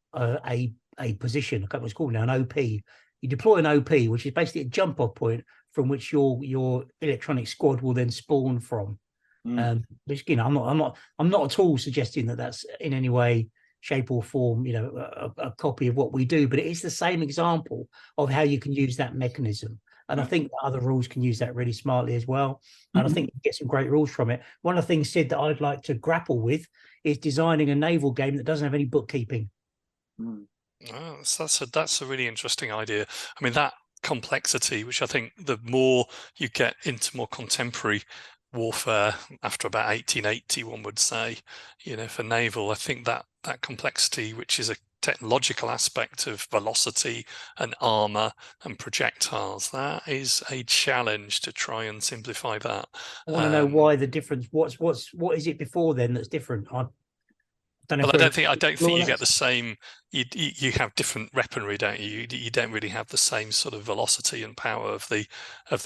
position. I can't remember what it's called now, an OP. You deploy an OP, which is basically a jump off point from which your electronic squad will then spawn from. Which, you know, I'm not at all suggesting that that's in any way, shape or form, you know, a copy of what we do, but it is the same example of how you can use that mechanism. And I think other rules can use that really smartly as well. And I think you get some great rules from it. One of the things, Sid, that I'd like to grapple with is designing a naval game that doesn't have any bookkeeping. Oh, that's a really interesting idea. I mean, that complexity, which I think the more you get into more contemporary warfare after about 1880, one would say, you know, for naval, I think that complexity, which is a technological aspect of velocity and armor and projectiles, that is a challenge to try and simplify that. I want to know why the difference. What is it before then that's different? I don't know. Well, I don't think you get the same. You have different weaponry, don't you? You don't really have the same sort of velocity and power of the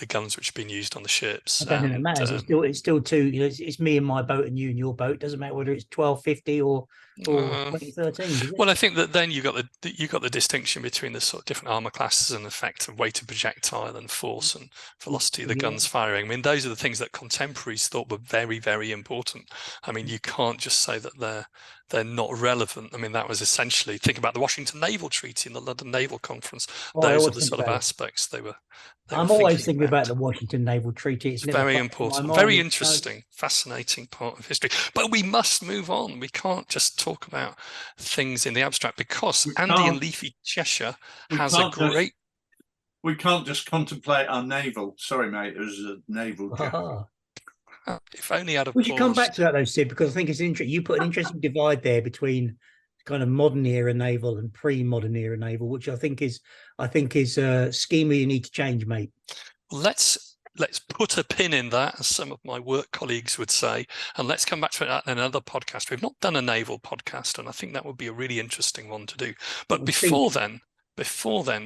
guns which have been used on the ships. I don't think it matters. It's still two. You know, it's me and my boat and you and your boat. It doesn't matter whether it's 1250 or 2013. Well, I think that then you got the distinction between the sort of different armor classes and effect of weight of projectile and force and velocity of the guns firing. I mean, those are the things that contemporaries thought were very, very important. I mean, you can't just say that they're not relevant. I mean, that was essentially, think about the Washington Naval Treaty and the London Naval Conference. Those are the sort of aspects they were I'm always thinking about the Washington Naval Treaty. It's very important, very interesting, fascinating part of history. But we must move on. We can't just talk about things in the abstract, because Andy in Leafy Cheshire has a great... We can't just contemplate our naval. Sorry, mate, it was a naval joke. If only I'd have We should come back to that though, Sid, because I think it's interesting. You put an interesting divide there between kind of modern era naval and pre-modern era naval, which I think is a schema you need to change, mate. Let's put a pin in that, as some of my work colleagues would say, and let's come back to that in another podcast. We've not done a naval podcast, and I think that would be a really interesting one to do. But before then,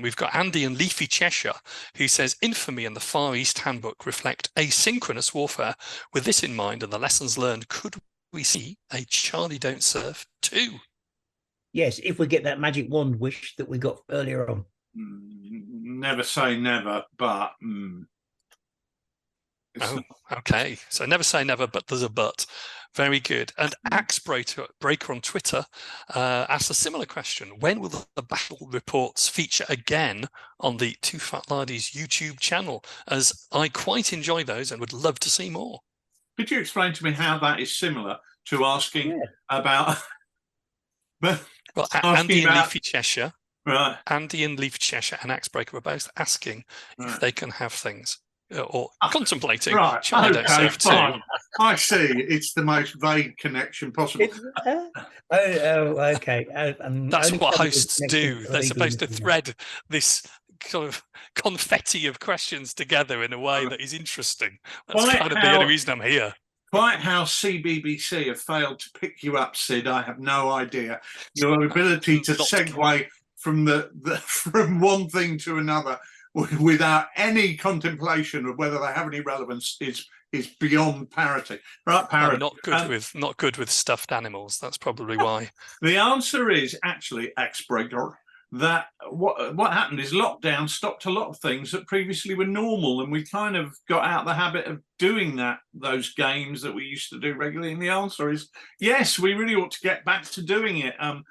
we've got Andy in Leafy Cheshire, who says Infamy and the Far East Handbook reflect asynchronous warfare. With this in mind and the lessons learned, could we see a Charlie Don't Surf 2? Yes, if we get that magic wand wish that we got earlier on. Never say never, but... Okay. So never say never, but there's a but. Very good. And Axe Breaker on Twitter asked a similar question. When will the battle reports feature again on the TooFatLardies YouTube channel? As I quite enjoy those and would love to see more. Could you explain to me how that is similar to asking about... Well, Andy in Leafy Cheshire, right? Andy in Leafy Cheshire and Axe Breaker were both asking if they can have things or contemplating. Right. Charlie Don't Surf 2. I see. It's the most vague connection possible. Okay. That's what hosts do. They're supposed to thread this sort of confetti of questions together in a way that is interesting. That's kind of the only reason I'm here. Quite how CBBC have failed to pick you up, Sid, I have no idea. Your ability to segue from from one thing to another without any contemplation of whether they have any relevance is is beyond parity. Right, parity. Not good with stuffed animals. That's probably why. The answer is actually Axbreaker. That what happened is lockdown stopped a lot of things that previously were normal, and we kind of got out the habit of doing those games that we used to do regularly. And the answer is yes, we really ought to get back to doing it. And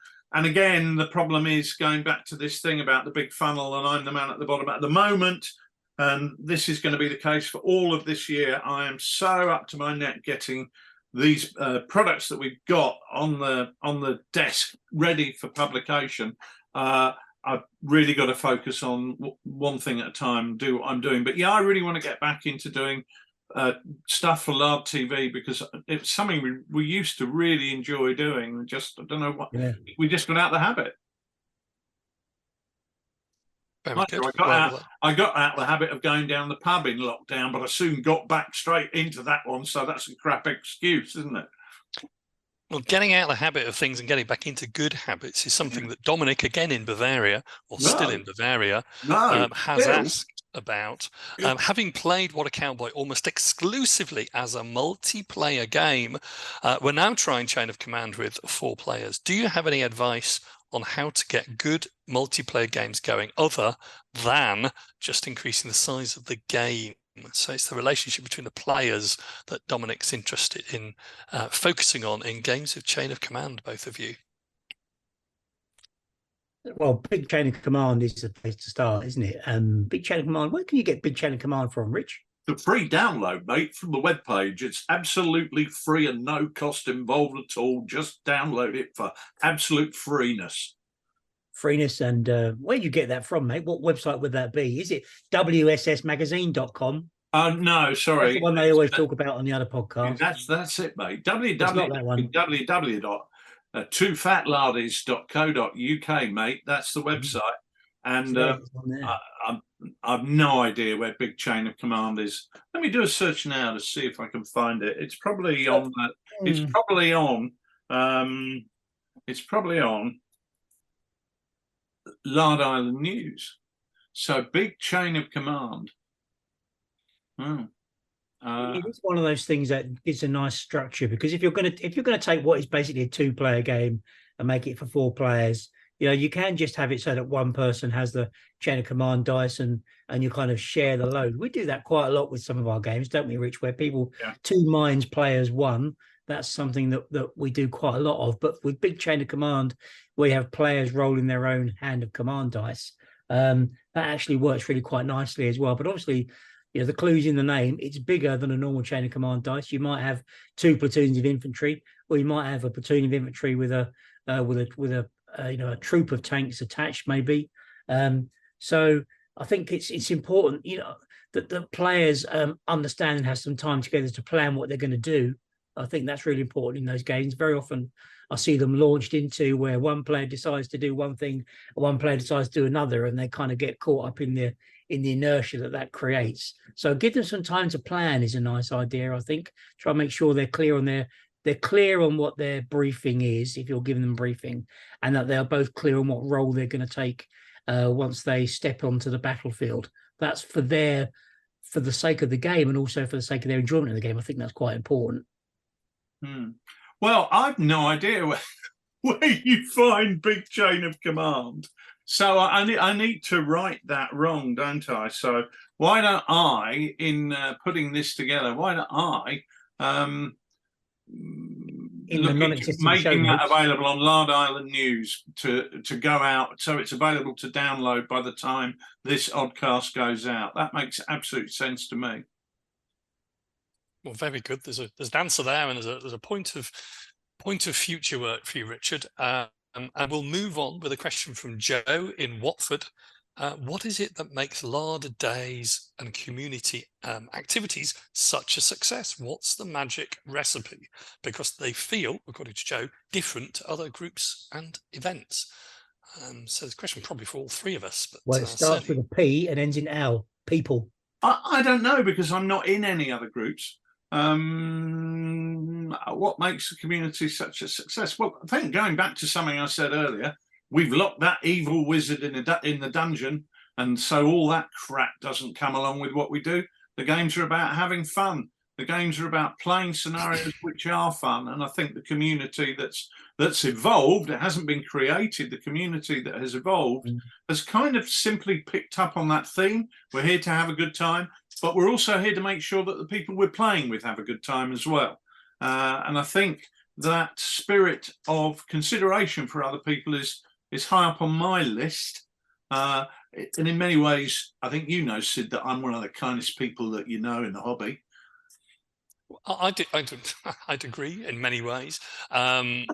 again, the problem is going back to this thing about the big funnel, and I'm the man at the bottom at the moment. And this is going to be the case for all of this year. I am so up to my neck getting these products that we've got on the desk ready for publication. I've really got to focus on one thing at a time, do what I'm doing. But yeah, I really want to get back into doing stuff for Lard TV, because it's something we used to really enjoy doing. Just, I don't know what, we just got out of the habit. I got out of the habit of going down the pub in lockdown, but I soon got back straight into that one. So that's a crap excuse, isn't it? Well, getting out of the habit of things and getting back into good habits is something that Dominic, again in Bavaria, or still in Bavaria, has asked about. Having played What a Cowboy almost exclusively as a multiplayer game, we're now trying Chain of Command with 4 players. Do you have any advice on how to get good multiplayer games going other than just increasing the size of the game? So it's the relationship between the players that Dominic's interested in focusing on in games of Chain of Command, both of you. Well, Big Chain of Command is the place to start, isn't it? Big Chain of Command, where can you get Big Chain of Command from, Rich? The free download, mate, from the webpage. It's absolutely free and no cost involved at all. Just download it for absolute freeness. And where do you get that from, mate? What website would that be? Is it wssmagazine.com? No, sorry. That's the one they always talk about on the other podcast. That's it, mate. www.TooFatLardies.co.uk, mate. That's the website. And I've no idea where Big Chain of Command is. Let me do a search now to see if I can find it. It's probably on that. It's probably on Lard Island News. So Big Chain of Command. It's one of those things that gives a nice structure, because if you're going to take what is basically a 2-player game and make it for 4 players, you can just have it so that one person has the Chain of Command dice and you kind of share the load. We do that quite a lot with some of our games, don't we, Rich? Where people 2 minds play as 1. That's something that we do quite a lot of. But with Big Chain of Command, we have players rolling their own hand of command dice. That actually works really quite nicely as well. But obviously, the clue's in the name. It's bigger than a normal Chain of Command dice. You might have 2 platoons of infantry, or you might have a platoon of infantry with a troop of tanks attached, maybe. So I think it's important, that the players understand and have some time together to plan what they're going to do. I think that's really important in those games. Very often I see them launched into where one player decides to do one thing, and one player decides to do another, and they kind of get caught up in the inertia that creates. So give them some time to plan is a nice idea, I think. Try and make sure they're clear on what their briefing is, if you're giving them briefing, and that they're both clear on what role they're going to take once they step onto the battlefield. That's for the sake of the game, and also for the sake of their enjoyment of the game. I think that's quite important. Well, I've no idea where you find Big Chain of Command. So I need to right that wrong, don't I? So why don't I, in putting this together, making that available on Lard Island News to go out, so it's available to download by the time this Oddcast goes out. That makes absolute sense to me. Well, very good. There's an answer there, and there's a point of future work for you, Richard. And we'll move on with a question from Joe in Watford. What is it that makes Lard Days and community activities such a success? What's the magic recipe? Because they feel, according to Joe, different to other groups and events. So the question probably for all 3 of us. But, well, it starts with a P and ends in L. People. I don't know, because I'm not in any other groups. What makes the community such a success? Well, I think going back to something I said earlier, we've locked that evil wizard in the dungeon, and so all that crap doesn't come along with what we do. The games are about having fun. The games are about playing scenarios which are fun, and I think the community that's evolved, it hasn't been created, the community that has evolved has kind of simply picked up on that theme. We're here to have a good time, but we're also here to make sure that the people we're playing with have a good time as well. And I think that spirit of consideration for other people is high up on my list. And in many ways, I think you know, Sid, that I'm one of the kindest people that you know in the hobby. I'd agree in many ways. I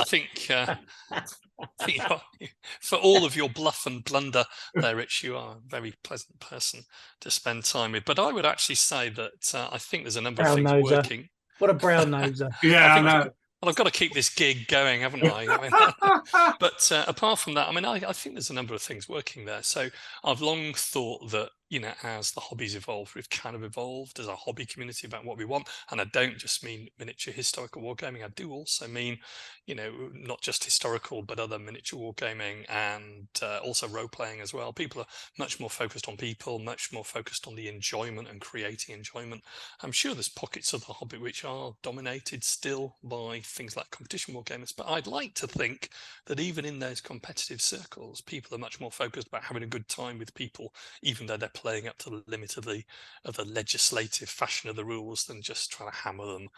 think for all of your bluff and blunder there, Rich, you are a very pleasant person to spend time with. But I would actually say that I think there's a number of things working. What a brown noser. Yeah, I know. Well, I've got to keep this gig going, haven't I? But apart from that, I mean, I think there's a number of things working there. So I've long thought that, you know, as the hobbies evolved, we've kind of evolved as a hobby community about what we want. And I don't just mean miniature historical wargaming. I do also mean, you know, not just historical, but other miniature wargaming and also role-playing as well. People are much more focused on people, much more focused on the enjoyment and creating enjoyment. I'm sure there's pockets of the hobby which are dominated still by things like competition wargamers, but I'd like to think that even in those competitive circles, people are much more focused about having a good time with people, even though they're playing up to the limit of the legislative fashion of the rules, than just trying to hammer them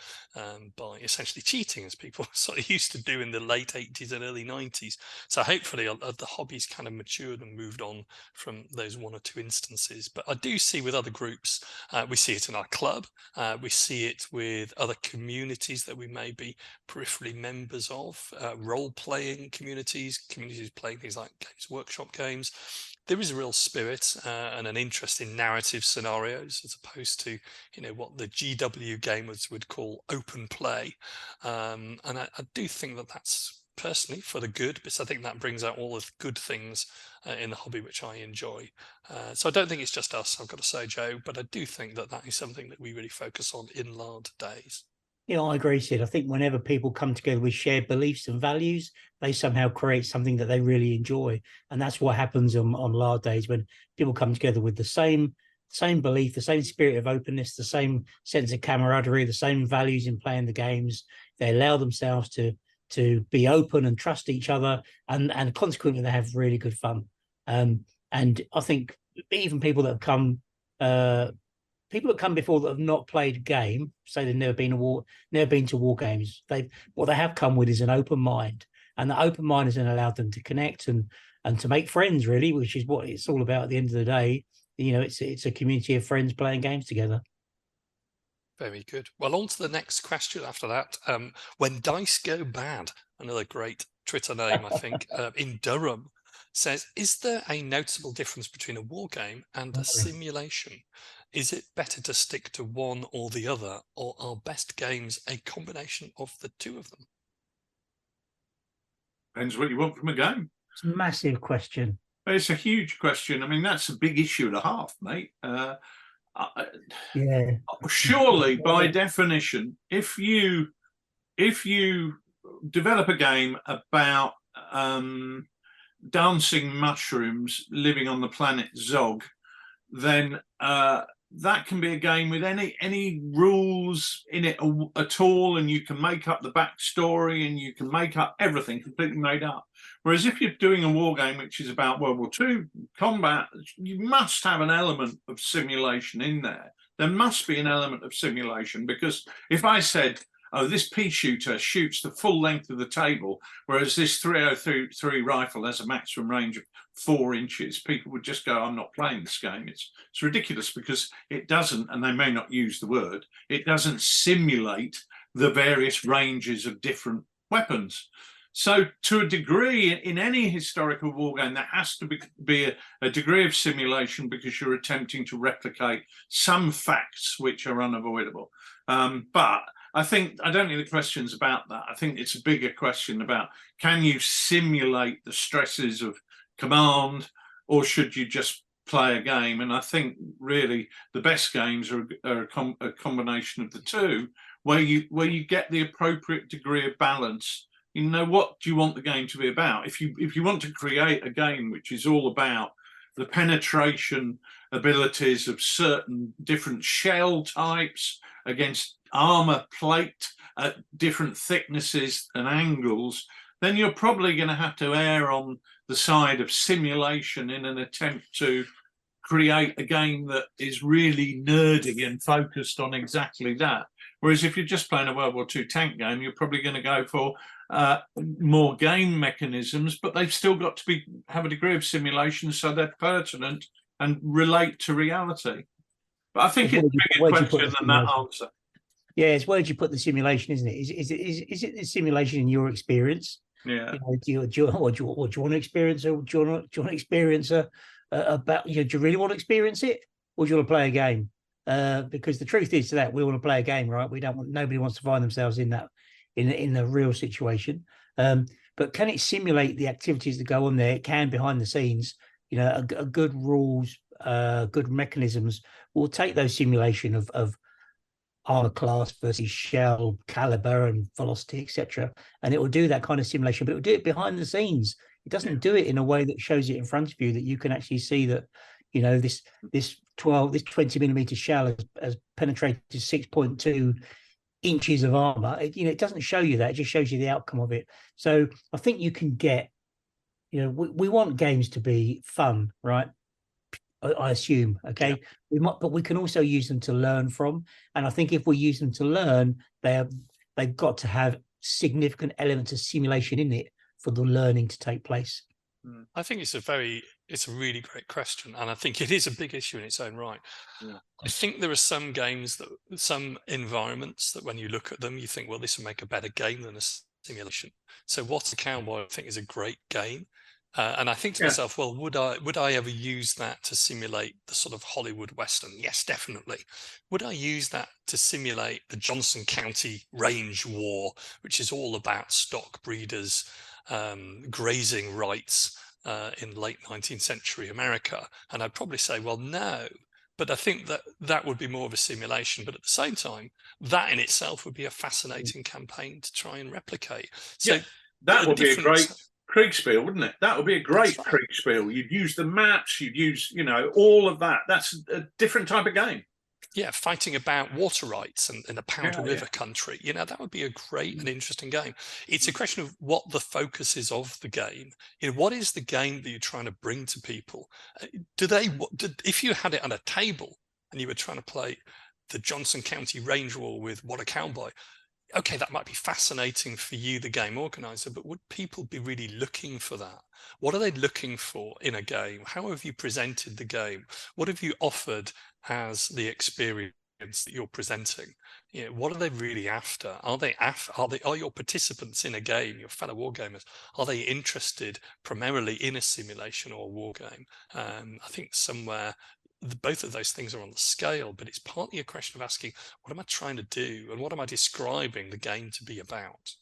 by essentially cheating, as people sort of used to do in the late 80s and early 90s. So hopefully the hobby's kind of matured and moved on from those one or two instances. But I do see with other groups, we see it in our club, we see it with other communities that we may be peripherally members of, role-playing communities playing things like Games Workshop games. There is a real spirit and an interest in narrative scenarios, as opposed to, you know, what the GW gamers would call open play. And I do think that that's personally for the good, because I think that brings out all the good things in the hobby which I enjoy. So I don't think it's just us, I've got to say, Joe, but I do think that that is something that we really focus on in Lard days. Yeah, I agree, Sid. I think whenever people come together with shared beliefs and values, they somehow create something that they really enjoy. And that's what happens on Lard days, when people come together with the same belief, the same spirit of openness, the same sense of camaraderie, the same values in playing the games. They allow themselves to be open and trust each other, and consequently they have really good fun. And I think even people that have come before that have not played a game, say they've never been to war games, what they have come with is an open mind, and the open mind has then allowed them to connect and to make friends, really, which is what it's all about at the end of the day. You know, it's a community of friends playing games together. Very good. Well, on to the next question after that. When Dice Go Bad, another great Twitter name, I think, in Durham, says, is there a noticeable difference between a war game and a simulation? Is it better to stick to one or the other, or are best games a combination of the two of them? Depends what you want from a game. It's a massive question. It's a huge question. I mean, that's a big issue and a half, mate. Yeah. Surely, by definition, if you develop a game about dancing mushrooms living on the planet Zog, then that can be a game with any rules in it at all, and you can make up the backstory and you can make up everything completely made up. Whereas if you're doing a war game which is about World War II combat, you must have an element of simulation in there. There must be an element of simulation, because if I said, oh, this pea shooter shoots the full length of the table, whereas this 303 rifle has a maximum range of 4 inches, people would just go, I'm not playing this game. It's ridiculous, because it doesn't, and they may not use the word, it doesn't simulate the various ranges of different weapons. So to a degree, in any historical war game, there has to be a degree of simulation, because you're attempting to replicate some facts which are unavoidable. But I don't think the question's about that. I think it's a bigger question about, can you simulate the stresses of command, or should you just play a game? And I think really the best games are a combination of the two, where you get the appropriate degree of balance. You know, what do you want the game to be about? If you want to create a game which is all about the penetration abilities of certain different shell types against armor plate at different thicknesses and angles, then you're probably going to have to err on the side of simulation in an attempt to create a game that is really nerdy and focused on exactly that. Whereas if you're just playing a World War II tank game, you're probably going to go for more game mechanisms, but they've still got to have a degree of simulation so they're pertinent and relate to reality. But I think it's a bigger question than that answer. Yeah, it's where do you put the simulation, isn't it? Is it the simulation in your experience? Yeah. You know, do you want to experience, or do you want to experience about? Do you really want to experience it, or do you want to play a game? Because the truth is that we want to play a game, right? We don't want. Nobody wants to find themselves in that, in the real situation. But can it simulate the activities that go on there? It can behind the scenes. You know, a good rules, good mechanisms will take those simulation of armor class versus shell, caliber, and velocity, etc. And it will do that kind of simulation, but it will do it behind the scenes. It doesn't do it in a way that shows it in front of you, that you can actually see that, you know, this 20 millimeter shell has penetrated 6.2 inches of armor. It doesn't show you that. It just shows you the outcome of it. So I think you can get, we want games to be fun, right? I assume, okay. Yeah. But we can also use them to learn from. And I think if we use them to learn, they've got to have significant elements of simulation in it for the learning to take place. I think it's a really great question, and I think it is a big issue in its own right. Yeah. I think there are some games some environments that when you look at them, you think, well, this will make a better game than a simulation. So What a Cowboy, I think, is a great game. And I think to myself, well, would I ever use that to simulate the sort of Hollywood Western? Yes, definitely. Would I use that to simulate the Johnson County Range War, which is all about stock breeders, grazing rights in late 19th century America? And I'd probably say, well, no. But I think that would be more of a simulation. But at the same time, that in itself would be a fascinating campaign to try and replicate. So that would be a great Kriegspiel, wouldn't it? That would be a great Kriegspiel. You'd use the maps, you'd use, all of that. That's a different type of game. Yeah, fighting about water rights in the Powder River country. That would be a great and interesting game. It's a question of what the focus is of the game. What is the game that you're trying to bring to people? If you had it on a table and you were trying to play the Johnson County Range War with What a Cowboy, okay, that might be fascinating for you, the game organizer, but would people be really looking for that? What are they looking for in a game? How have you presented the game? What have you offered as the experience that you're presenting? What are they really after? Are your participants in a game, your fellow wargamers, are they interested primarily in a simulation or a war game? I think somewhere both of those things are on the scale, but it's partly a question of asking, what am I trying to do, and what am I describing the game to be about?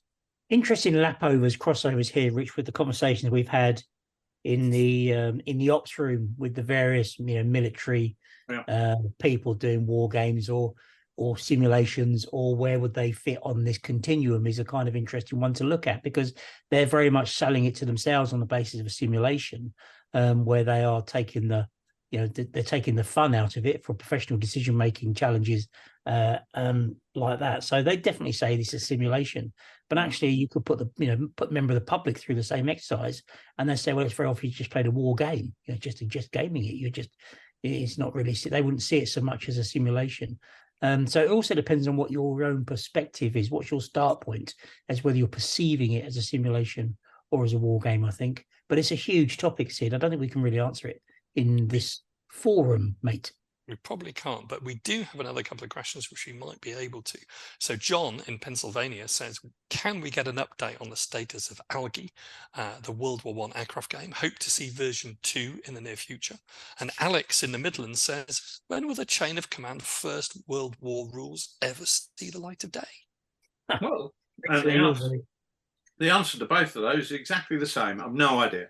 Interesting crossovers here, Rich, with the conversations we've had in the ops room with the various military people doing war games or simulations, or where would they fit on this continuum, is a kind of interesting one to look at, because they're very much selling it to themselves on the basis of a simulation, where they are taking they're taking the fun out of it for professional decision-making challenges like that. So they definitely say this is simulation, but actually you could put a member of the public through the same exercise, and they say, well, it's very often you just played a war game, just gaming it. It's not really, they wouldn't see it so much as a simulation. So it also depends on what your own perspective is, what's your start point, as whether you're perceiving it as a simulation or as a war game, I think. But it's a huge topic, Sid. I don't think we can really answer it in this forum, mate. We probably can't, but we do have another couple of questions which we might be able to. So John in Pennsylvania says, can we get an update on the status of Algae, the World War I aircraft game? Hope to see version 2 in the near future. And Alex in the Midlands says, when will the Chain of Command First World War rules ever see the light of day? Well, the answer to both of those is exactly the same. I've no idea.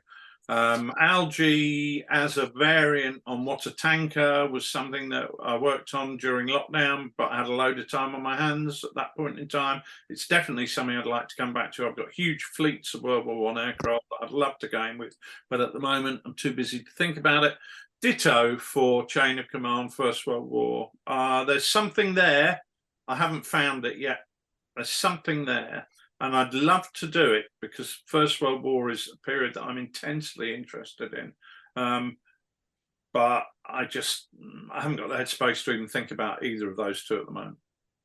Algae as a variant on Water Tanker was something that I worked on during lockdown, but I had a load of time on my hands at that point in time. It's definitely something I'd like to come back to. I've got huge fleets of World War I aircraft that I'd love to game with, but at the moment I'm too busy to think about it. Ditto for Chain of Command, First World War. There's something there. I haven't found it yet. There's something there. And I'd love to do it because First World War is a period that I'm intensely interested in. But I haven't got the headspace to even think about either of those two at the moment.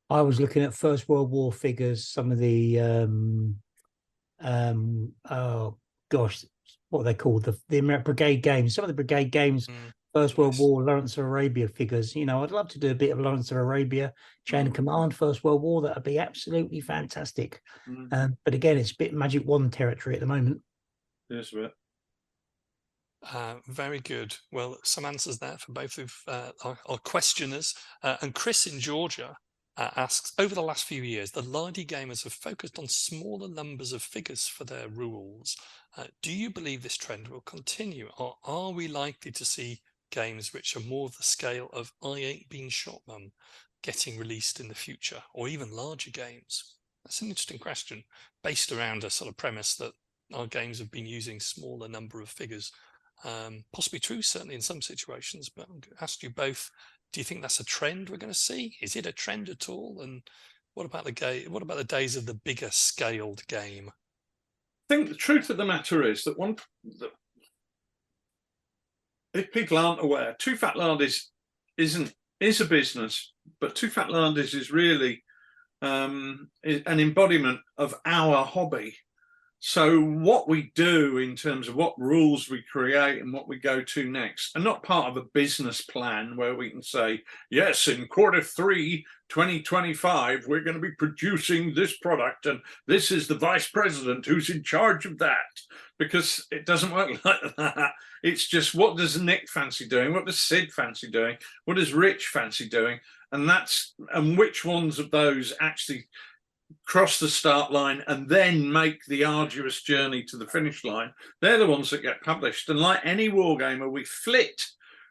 I was looking at First World War figures, some of the oh gosh, what are they called? The Brigade games, some of the Brigade games, First World War, Lawrence of Arabia figures. I'd love to do a bit of Lawrence of Arabia, Chain of Command, First World War. That'd be absolutely fantastic. But again, it's a bit Magic Wand territory at the moment. Yes, a bit. Very good. Well, some answers there for both of our questioners. And Chris in Georgia asks, over the last few years, the Lardy gamers have focused on smaller numbers of figures for their rules. Do you believe this trend will continue, or are we likely to see games which are more of the scale of I Ain't Been Shot Mum getting released in the future, or even larger games? That's an interesting question, based around a sort of premise that our games have been using smaller number of figures. Possibly true, certainly in some situations, but I'm going to ask you both, do you think that's a trend we're going to see? Is it a trend at all? And what about the days of the bigger scaled game? I think the truth of the matter is that if people aren't aware, TooFatLardies is a business, but TooFatLardies is really an embodiment of our hobby. So what we do in terms of what rules we create and what we go to next are not part of a business plan where we can say, yes, in Q3 2025, we're going to be producing this product and this is the vice president who's in charge of that, because it doesn't work like that. It's just, what does Nick fancy doing? What does Sid fancy doing? What does Rich fancy doing? And which ones of those actually cross the start line and then make the arduous journey to the finish line, they're the ones that get published. And like any wargamer, we flit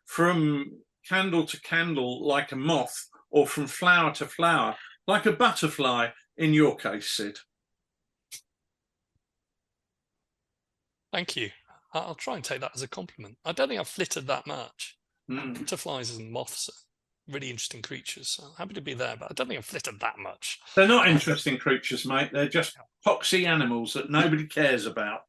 from candle to candle like a moth, or from flower to flower like a butterfly, in your case, Sid. Thank you. I'll try and take that as a compliment. I don't think I've flitted that much. Butterflies and moths are really interesting creatures. So I'm happy to be there, but I don't think I've flitted that much. They're not interesting creatures, mate. They're just poxy animals that nobody cares about.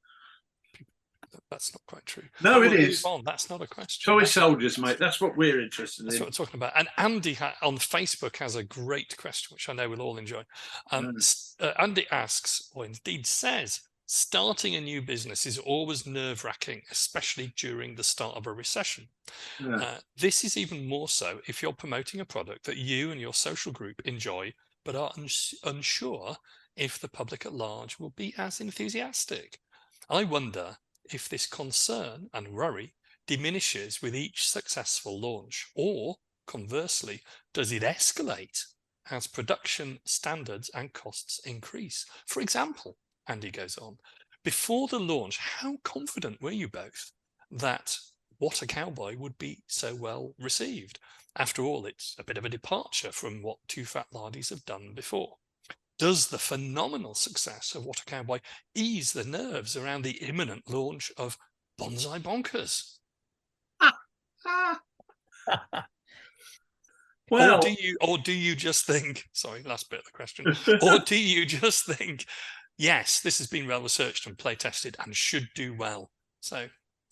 That's not quite true. No, it is. That's not a question. Toy soldiers, mate. That's what we're interested in. That's what I'm talking about. And Andy on Facebook has a great question, which I know we'll all enjoy. Andy asks, or indeed says, starting a new business is always nerve-wracking, especially during the start of a recession. This is even more so if you're promoting a product that you and your social group enjoy, but are unsure if the public at large will be as enthusiastic. I wonder if this concern and worry diminishes with each successful launch, or conversely, does it escalate as production standards and costs increase? For example, Andy goes on, before the launch, how confident were you both that What a Cowboy would be so well received? After all, it's a bit of a departure from what TooFatLardies have done before. Does the phenomenal success of What a Cowboy ease the nerves around the imminent launch of Bonsai Bonkers? Well, or do you just think, sorry, last bit of the question, or do you just think, yes, this has been well researched and play tested and should do well? So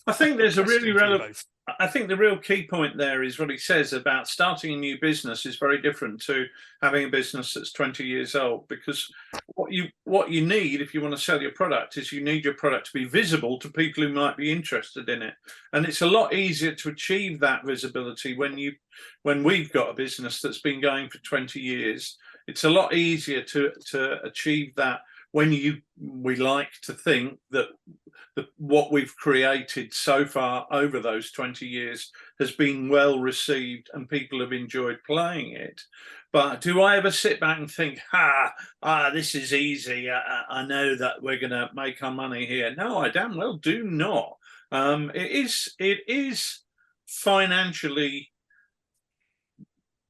I think there's a really relevant. I think the real key point there is what he says about starting a new business is very different to having a business that's 20 years old, because what you need if you want to sell your product is you need your product to be visible to people who might be interested in it. And it's a lot easier to achieve that visibility when we've got a business that's been going for 20 years. It's a lot easier to achieve that when we like to think that what we've created so far over those 20 years has been well received and people have enjoyed playing it. But do I ever sit back and think, this is easy, I know that we're going to make our money here? No, I damn well do not. It is financially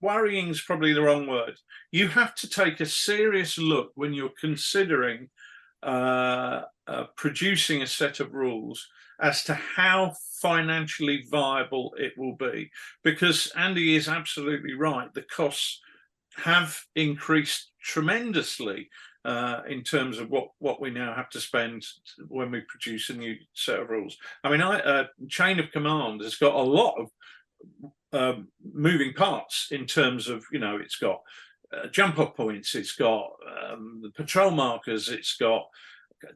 worrying is probably the wrong word. You have to take a serious look when you're considering producing a set of rules as to how financially viable it will be, because Andy is absolutely right. The costs have increased tremendously in terms of what we now have to spend when we produce a new set of rules. I mean, Chain of Command has got a lot of moving parts in terms of, you know, it's got jump off points, it's got the patrol markers, it's got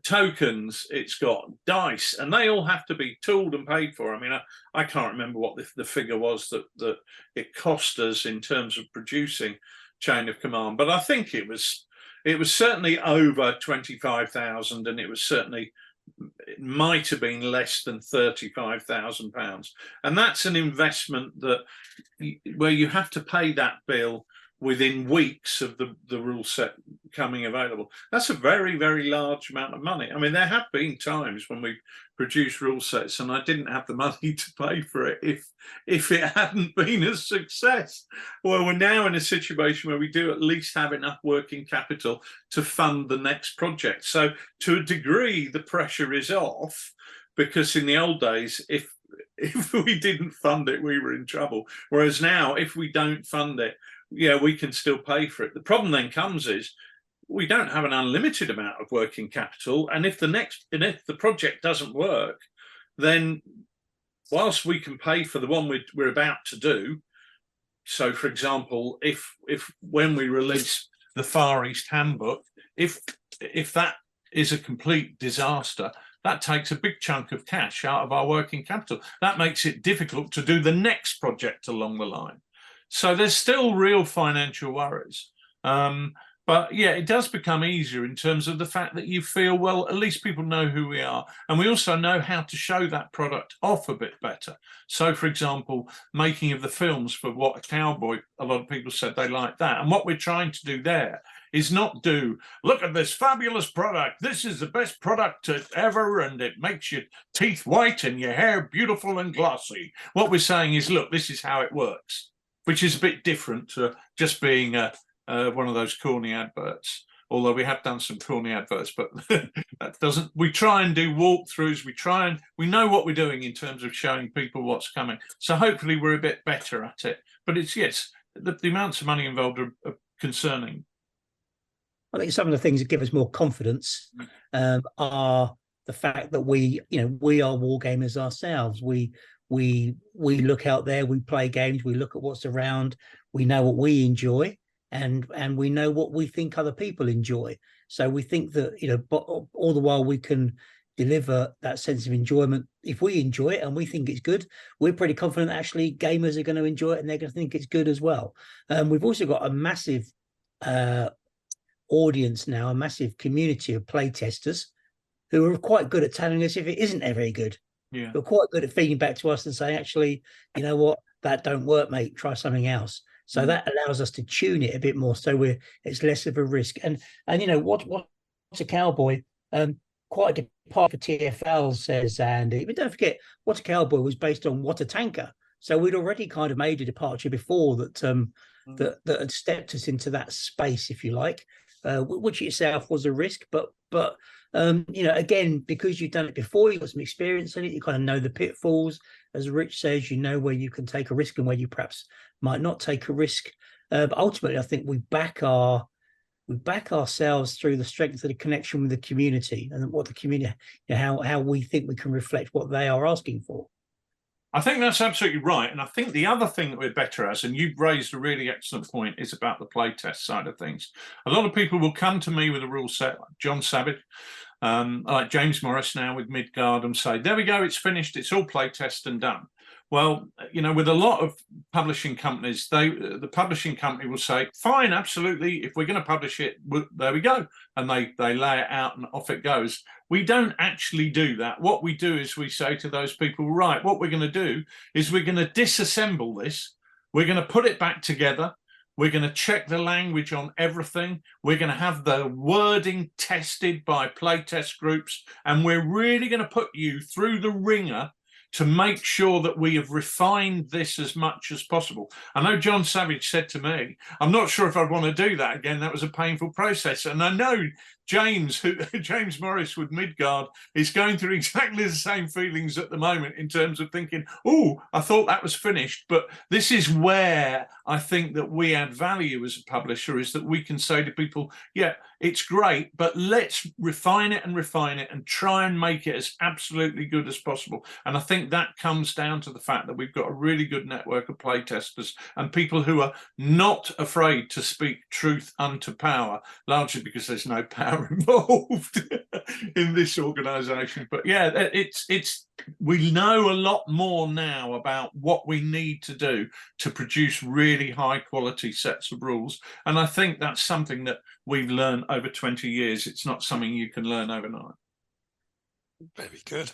tokens, it's got dice, and they all have to be tooled and paid for. I mean, I can't remember what the figure was that it cost us in terms of producing Chain of Command, but I think it was certainly over 25,000, and it might have been less than £35,000, and that's an investment where you have to pay that bill within weeks of the rule set coming available. That's a very, very large amount of money. I mean, there have been times when we produced rule sets and I didn't have the money to pay for it if it hadn't been a success. Well, we're now in a situation where we do at least have enough working capital to fund the next project. So to a degree, the pressure is off, because in the old days, if we didn't fund it, we were in trouble. Whereas now, if we don't fund it, yeah, we can still pay for it. The problem then comes is we don't have an unlimited amount of working capital, and if the project doesn't work, then whilst we can pay for the one we're about to do, so for example, if when we release the Far East Handbook, if that is a complete disaster, that takes a big chunk of cash out of our working capital. That makes it difficult to do the next project along the line. So there's still real financial worries. But yeah, it does become easier in terms of the fact that you feel, well, at least people know who we are. And we also know how to show that product off a bit better. So, for example, making of the films for What a Cowboy, a lot of people said they like that. And what we're trying to do there is not look at this fabulous product. This is the best product ever, and it makes your teeth white and your hair beautiful and glossy. What we're saying is, look, this is how it works, which is a bit different to just being one of those corny adverts. Although we have done some corny adverts, but that doesn't. We try and do walkthroughs. We know what we're doing in terms of showing people what's coming. So hopefully we're a bit better at it. But the amounts of money involved are concerning. I think some of the things that give us more confidence are the fact that we are war gamers ourselves. We look out there, we play games, we look at what's around, we know what we enjoy, and we know what we think other people enjoy. So we think that, but all the while we can deliver that sense of enjoyment. If we enjoy it and we think it's good, we're pretty confident that actually gamers are going to enjoy it and they're going to think it's good as well. We've also got a massive audience now, a massive community of play testers who are quite good at telling us if it isn't very good. Yeah, they're quite good at feeding back to us and saying, actually, you know what, that don't work, mate, try something else. So that allows us to tune it a bit more, so it's less of a risk. And what's a Cowboy, quite a part of TFL, says Andy, but don't forget, What a Cowboy was based on What a Tanker. So we'd already kind of made a departure before that that had stepped us into that space, if you like, which itself was a risk, but again, because you've done it before, you've got some experience in it, you kind of know the pitfalls. As Rich says, you know where you can take a risk and where you perhaps might not take a risk. But ultimately, I think we back ourselves through the strength of the connection with the community and what the community, how we think we can reflect what they are asking for. I think that's absolutely right. And I think the other thing that we're better at, and you've raised a really excellent point, is about the playtest side of things. A lot of people will come to me with a rule set, like John Sabbett, like James Morris now with Midgard, and say, there we go, it's finished, it's all playtest and done. Well, with a lot of publishing companies, the publishing company will say, fine, absolutely, if we're going to publish it, there we go. And they lay it out and off it goes. We don't actually do that. What we do is we say to those people, right, what we're going to do is we're going to disassemble this. We're going to put it back together. We're going to check the language on everything. We're going to have the wording tested by playtest groups. And we're really going to put you through the ringer to make sure that we have refined this as much as possible. I know John Savage said to me, I'm not sure if I'd want to do that again. That was a painful process. And I know James Morris with Midgard is going through exactly the same feelings at the moment in terms of thinking, oh, I thought that was finished. But this is where I think that we add value as a publisher, is that we can say to people, yeah, it's great, but let's refine it and try and make it as absolutely good as possible. And I think that comes down to the fact that we've got a really good network of playtesters and people who are not afraid to speak truth unto power, largely because there's no power involved in this organization. But yeah, it's we know a lot more now about what we need to do to produce really high quality sets of rules, and I think that's something that we've learned over 20 years. It's not something you can learn overnight. Very good.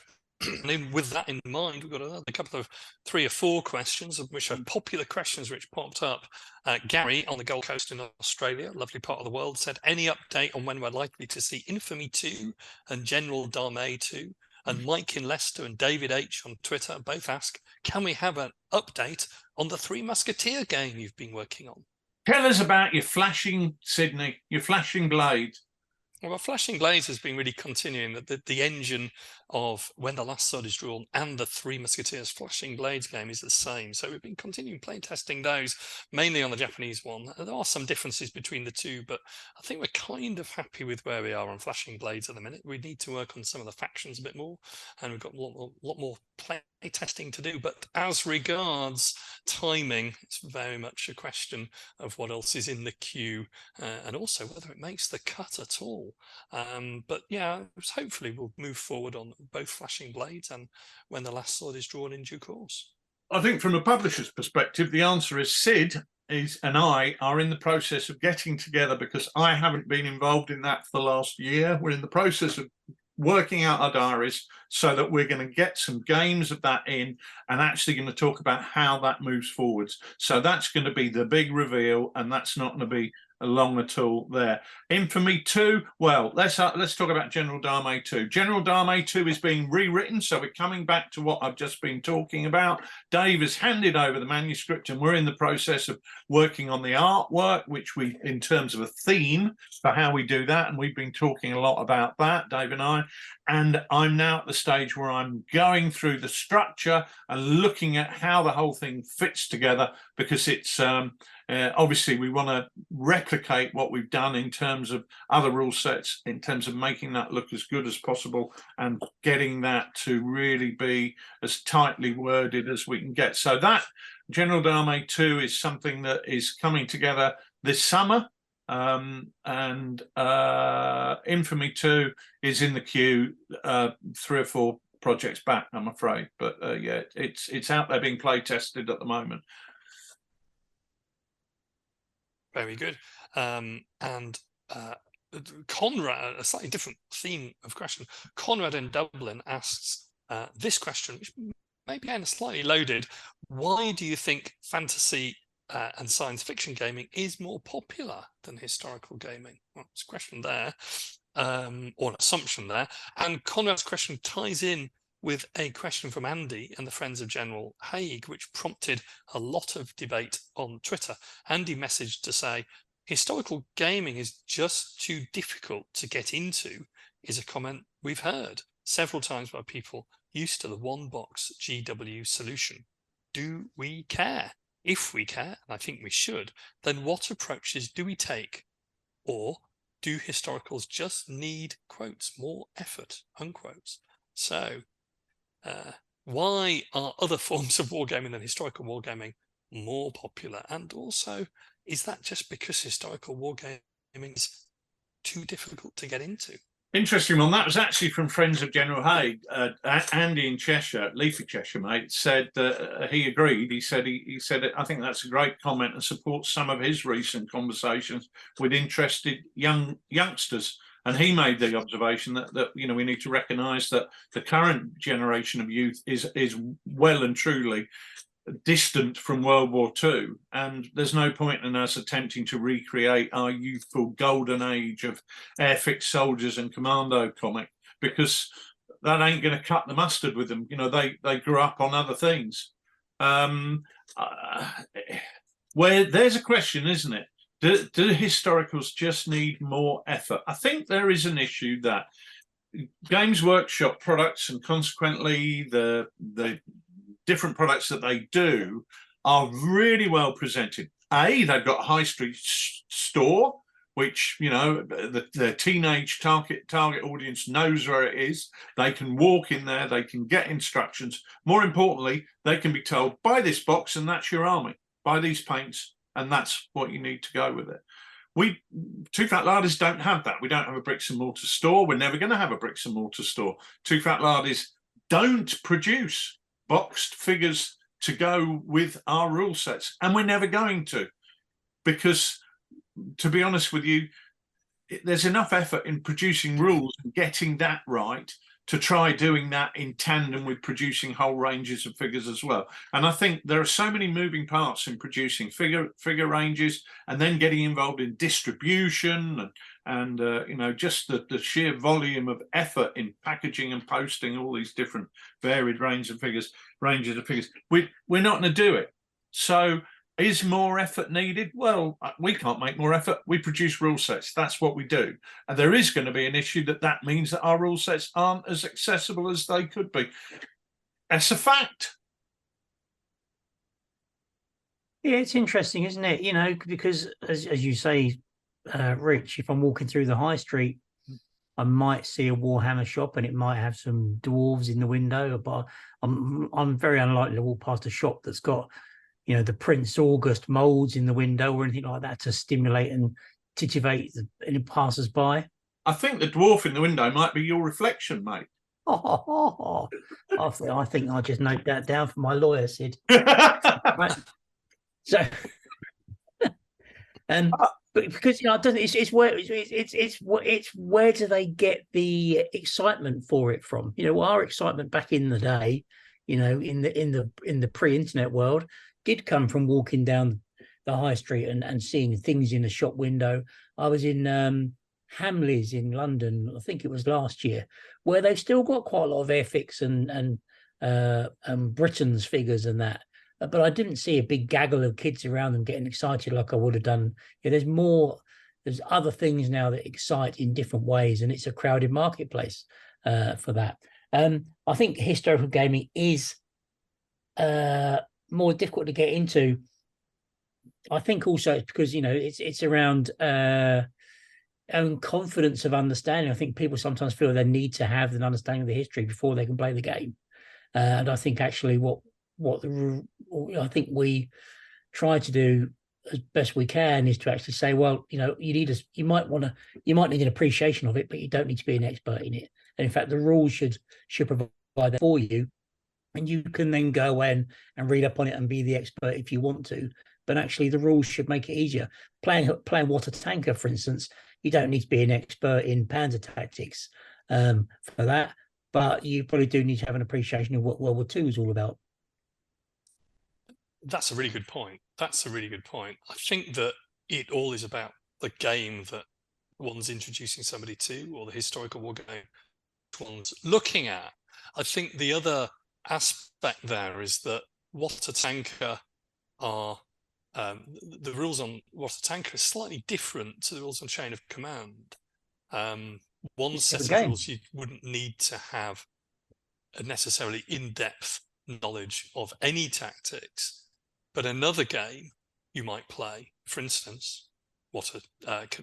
And with that in mind, we've got a couple of 3 or 4 questions, of which are popular questions which popped up. Gary on the Gold Coast in Australia, lovely part of the world, said, any update on when we're likely to see Infamy 2 and General Dame 2? And Mike in Leicester and David H on Twitter both ask, can we have an update on the Three Musketeer game you've been working on? Tell us about your flashing, Sydney, your flashing blade. Well, Flashing Blades has been really continuing the engine of When the Last Sword is Drawn and the Three Musketeers Flashing Blades game is the same. So we've been continuing playing testing those, mainly on the Japanese one. There are some differences between the two, but I think we're kind of happy with where we are on Flashing Blades at the minute. We need to work on some of the factions a bit more, and we've got a lot more play testing to do. But as regards timing, it's very much a question of what else is in the queue, and also whether it makes the cut at all. But yeah, hopefully we'll move forward on both Flashing Blades and When the Last Sword is Drawn in due course. I think from a publisher's perspective, the answer is Sid and I are in the process of getting together, because I haven't been involved in that for the last year. We're in the process of working out our diaries so that we're going to get some games of that in and actually going to talk about how that moves forwards. So that's going to be the big reveal, and that's not going to be long at all there. Infamy 2, well, let's talk about General Dame 2. General Dame 2 is being rewritten, so we're coming back to what I've just been talking about. Dave has handed over the manuscript, and we're in the process of working on the artwork, which we, in terms of a theme for how we do that, and we've been talking a lot about that, Dave and I. And I'm now at the stage where I'm going through the structure and looking at how the whole thing fits together, because it's obviously we want to replicate what we've done in terms of other rule sets, in terms of making that look as good as possible and getting that to really be as tightly worded as we can get. So that General Dame 2 is something that is coming together this summer. And Infamy 2 is in the queue, 3 or 4 projects back, I'm afraid. But yeah, it's out there being play tested at the moment. Very good. And Conrad, a slightly different theme of question. Conrad in Dublin asks this question, which may be kind of slightly loaded. Why do you think fantasy and science fiction gaming is more popular than historical gaming? Well, it's a question there, or an assumption there. And Conrad's question ties in with a question from Andy and the Friends of General Haig, which prompted a lot of debate on Twitter. Andy messaged to say, historical gaming is just too difficult to get into, is a comment we've heard several times by people used to the one-box GW solution. Do we care? If we care, and I think we should, then what approaches do we take? Or do historicals just need, quotes, more effort, unquotes? So, why are other forms of wargaming than historical wargaming more popular? And also, is that just because historical wargaming is too difficult to get into? Interesting one. That was actually from Friends of General Haig. Andy in Cheshire, Leafy Cheshire, mate, said that he agreed. He said, I think that's a great comment and supports some of his recent conversations with interested youngsters. And he made the observation that you know, we need to recognise that the current generation of youth is well and truly distant from World War II, and there's no point in us attempting to recreate our youthful golden age of airfix soldiers and commando comic, because that ain't going to cut the mustard with them. You know, they grew up on other things. Where there's a question, isn't it? Do historicals just need more effort? I think there is an issue that Games Workshop products, and consequently the different products that they do, are really well presented. They've got a high street store, which, you know, the teenage target audience knows where it is. They can walk in there, they can get instructions. More importantly, they can be told, buy this box and that's your army. Buy these paints and that's what you need to go with it. TooFatLardies don't have that. We don't have a bricks and mortar store. We're never going to have a bricks and mortar store. TooFatLardies don't produce boxed figures to go with our rule sets, and we're never going to, because, to be honest with you, there's enough effort in producing rules and getting that right to try doing that in tandem with producing whole ranges of figures as well. And I think there are so many moving parts in producing figure ranges, and then getting involved in distribution and you know, just the sheer volume of effort in packaging and posting all these different varied ranges of figures. We're not going to do it. So is more effort needed? Well, we can't make more effort. We produce rule sets. That's what we do. And there is going to be an issue that means that our rule sets aren't as accessible as they could be. That's a fact. Yeah, it's interesting, isn't it? You know, because as you say, Rich, if I'm walking through the high street, I might see a Warhammer shop and it might have some dwarves in the window, but I'm very unlikely to walk past a shop that's got, you know, the Prince August molds in the window or anything like that to stimulate and titivate any passers by. I think the dwarf in the window might be your reflection, mate. I think I just note that down for my lawyer, Sid. Right. So, and but because, you know, it's where do they get the excitement for it from? You know, our excitement back in the day, you know, in the pre-internet world, did come from walking down the high street and seeing things in the shop window. I was in Hamleys in London, I think it was last year, where they've still got quite a lot of Airfix and Britain's figures and that. But I didn't see a big gaggle of kids around them getting excited like I would have done. Yeah, there's other things now that excite in different ways, and it's a crowded marketplace for that. I think historical gaming is more difficult to get into. I think also it's because, you know, it's around own confidence of understanding. I think people sometimes feel they need to have an understanding of the history before they can play the game, and I think actually what I think we try to do as best we can is to actually say, well, you know, you might need an appreciation of it, but you don't need to be an expert in it. And in fact, the rules should provide that for you. And you can then go away and read up on it and be the expert if you want to. But actually, the rules should make it easier. Playing Water Tanker, for instance, you don't need to be an expert in panzer tactics for that. But you probably do need to have an appreciation of what World War II is all about. That's a really good point. I think that it all is about the game that one's introducing somebody to, or the historical war game one's looking at. I think the other aspect there is that Water Tanker are the rules on Water Tanker is slightly different to the rules on Chain of Command. One set of rules you wouldn't need to have a necessarily in-depth knowledge of any tactics, but another game you might play, for instance,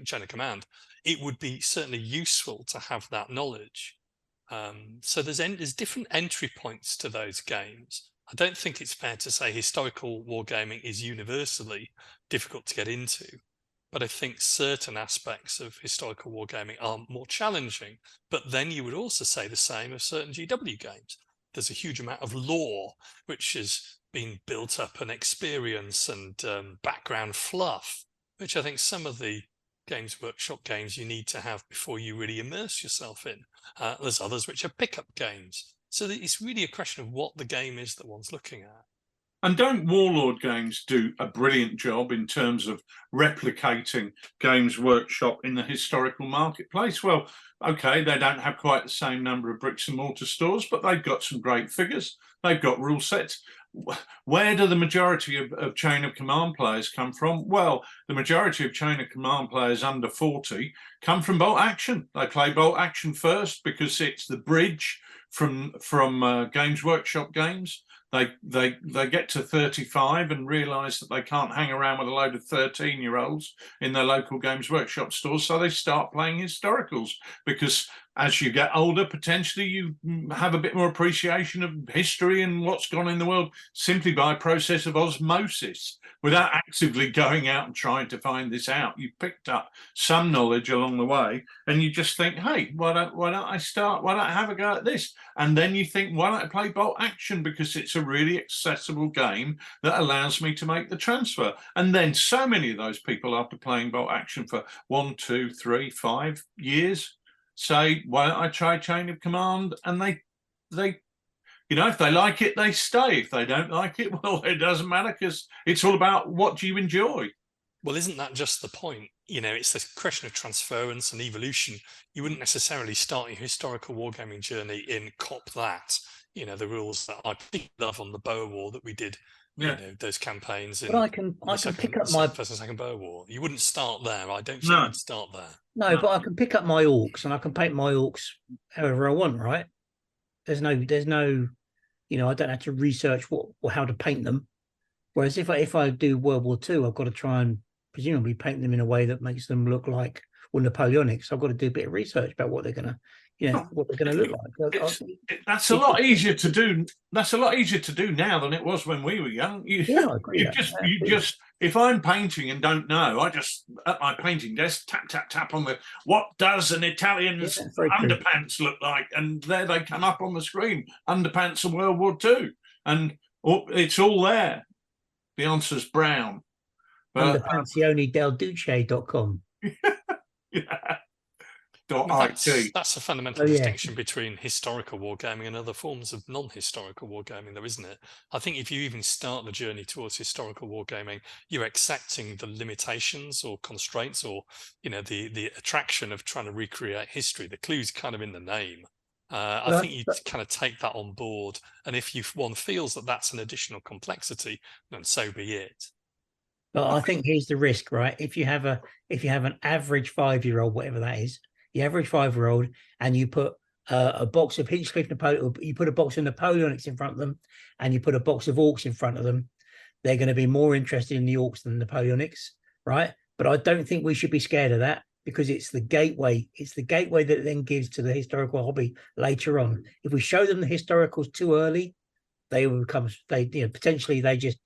Chain of Command, it would be certainly useful to have that knowledge. So there's different entry points to those games. I don't think it's fair to say historical wargaming is universally difficult to get into, but I think certain aspects of historical wargaming are more challenging. But then you would also say the same of certain GW games. There's a huge amount of lore which has been built up, and experience and background fluff, which I think some of the Games Workshop games you need to have before you really immerse yourself in. There's others which are pickup games. So it's really a question of what the game is that one's looking at. And don't Warlord games do a brilliant job in terms of replicating Games Workshop in the historical marketplace? Well, okay, they don't have quite the same number of bricks and mortar stores, but they've got some great figures. They've got rule sets. Where do the majority of Chain of Command players come from? Well, the majority of Chain of Command players under 40 come from Bolt Action. They play Bolt Action first because it's the bridge from Games Workshop games. They get to 35 and realise that they can't hang around with a load of 13-year-olds in their local Games Workshop stores, so they start playing historicals, because as you get older, potentially you have a bit more appreciation of history and what's gone in the world simply by a process of osmosis, without actively going out and trying to find this out. You picked up some knowledge along the way, and you just think, hey, why don't I start? Why don't I have a go at this? And then you think, why don't I play Bolt Action, because it's a really accessible game that allows me to make the transfer. And then so many of those people, after playing Bolt Action for 1, 2, 3, 5 years, say, why don't I try Chain of Command? And they you know, if they like it, they stay. If they don't like it, well, it doesn't matter, because it's all about what do you enjoy. Well, isn't that just the point? You know, it's a question of transference and evolution. You wouldn't necessarily start your historical wargaming journey in cop that, you know, the rules that I particularly love on the Boer War that we did, you know, those campaigns. But I can pick up my First and Second Boer War. You wouldn't start there. I don't think No. you'd start there. No, but I can pick up my orcs and I can paint my orcs however I want, right? There's no, you know, I don't have to research how to paint them. Whereas if I do World War II, I've got to try and presumably paint them in a way that makes them look like Napoleonics. I've got to do a bit of research about what they're going to, you know, what they're going to look like. That's a lot easier to do. That's a lot easier to do now than it was when we were young. I agree. If I'm painting and don't know, I just at my painting desk tap on the what does an Italian's underpants look like, and there they come up on the screen. Underpants of World War II, and it's all there. The answer's brown. Underpansionidelduce.com. Yeah. That's a fundamental distinction between historical wargaming and other forms of non-historical wargaming, though, isn't it? I think if you even start the journey towards historical wargaming, you're accepting the limitations or constraints, or, you know, the attraction of trying to recreate history. The clue's kind of in the name. I think you kind of take that on board, and if one feels that that's an additional complexity, then so be it. But I think here's the risk, right? If you have an average 5-year-old, whatever that is, the average 5-year-old, and you put a box of Hinchcliffe Napoleon, you put a box of Napoleonics in front of them, and you put a box of Orcs in front of them, they're going to be more interested in the Orcs than the Napoleonics, right? But I don't think we should be scared of that, because it's the gateway. It's the gateway that then gives to the historical hobby later on. If we show them the historicals too early, they will become potentially they just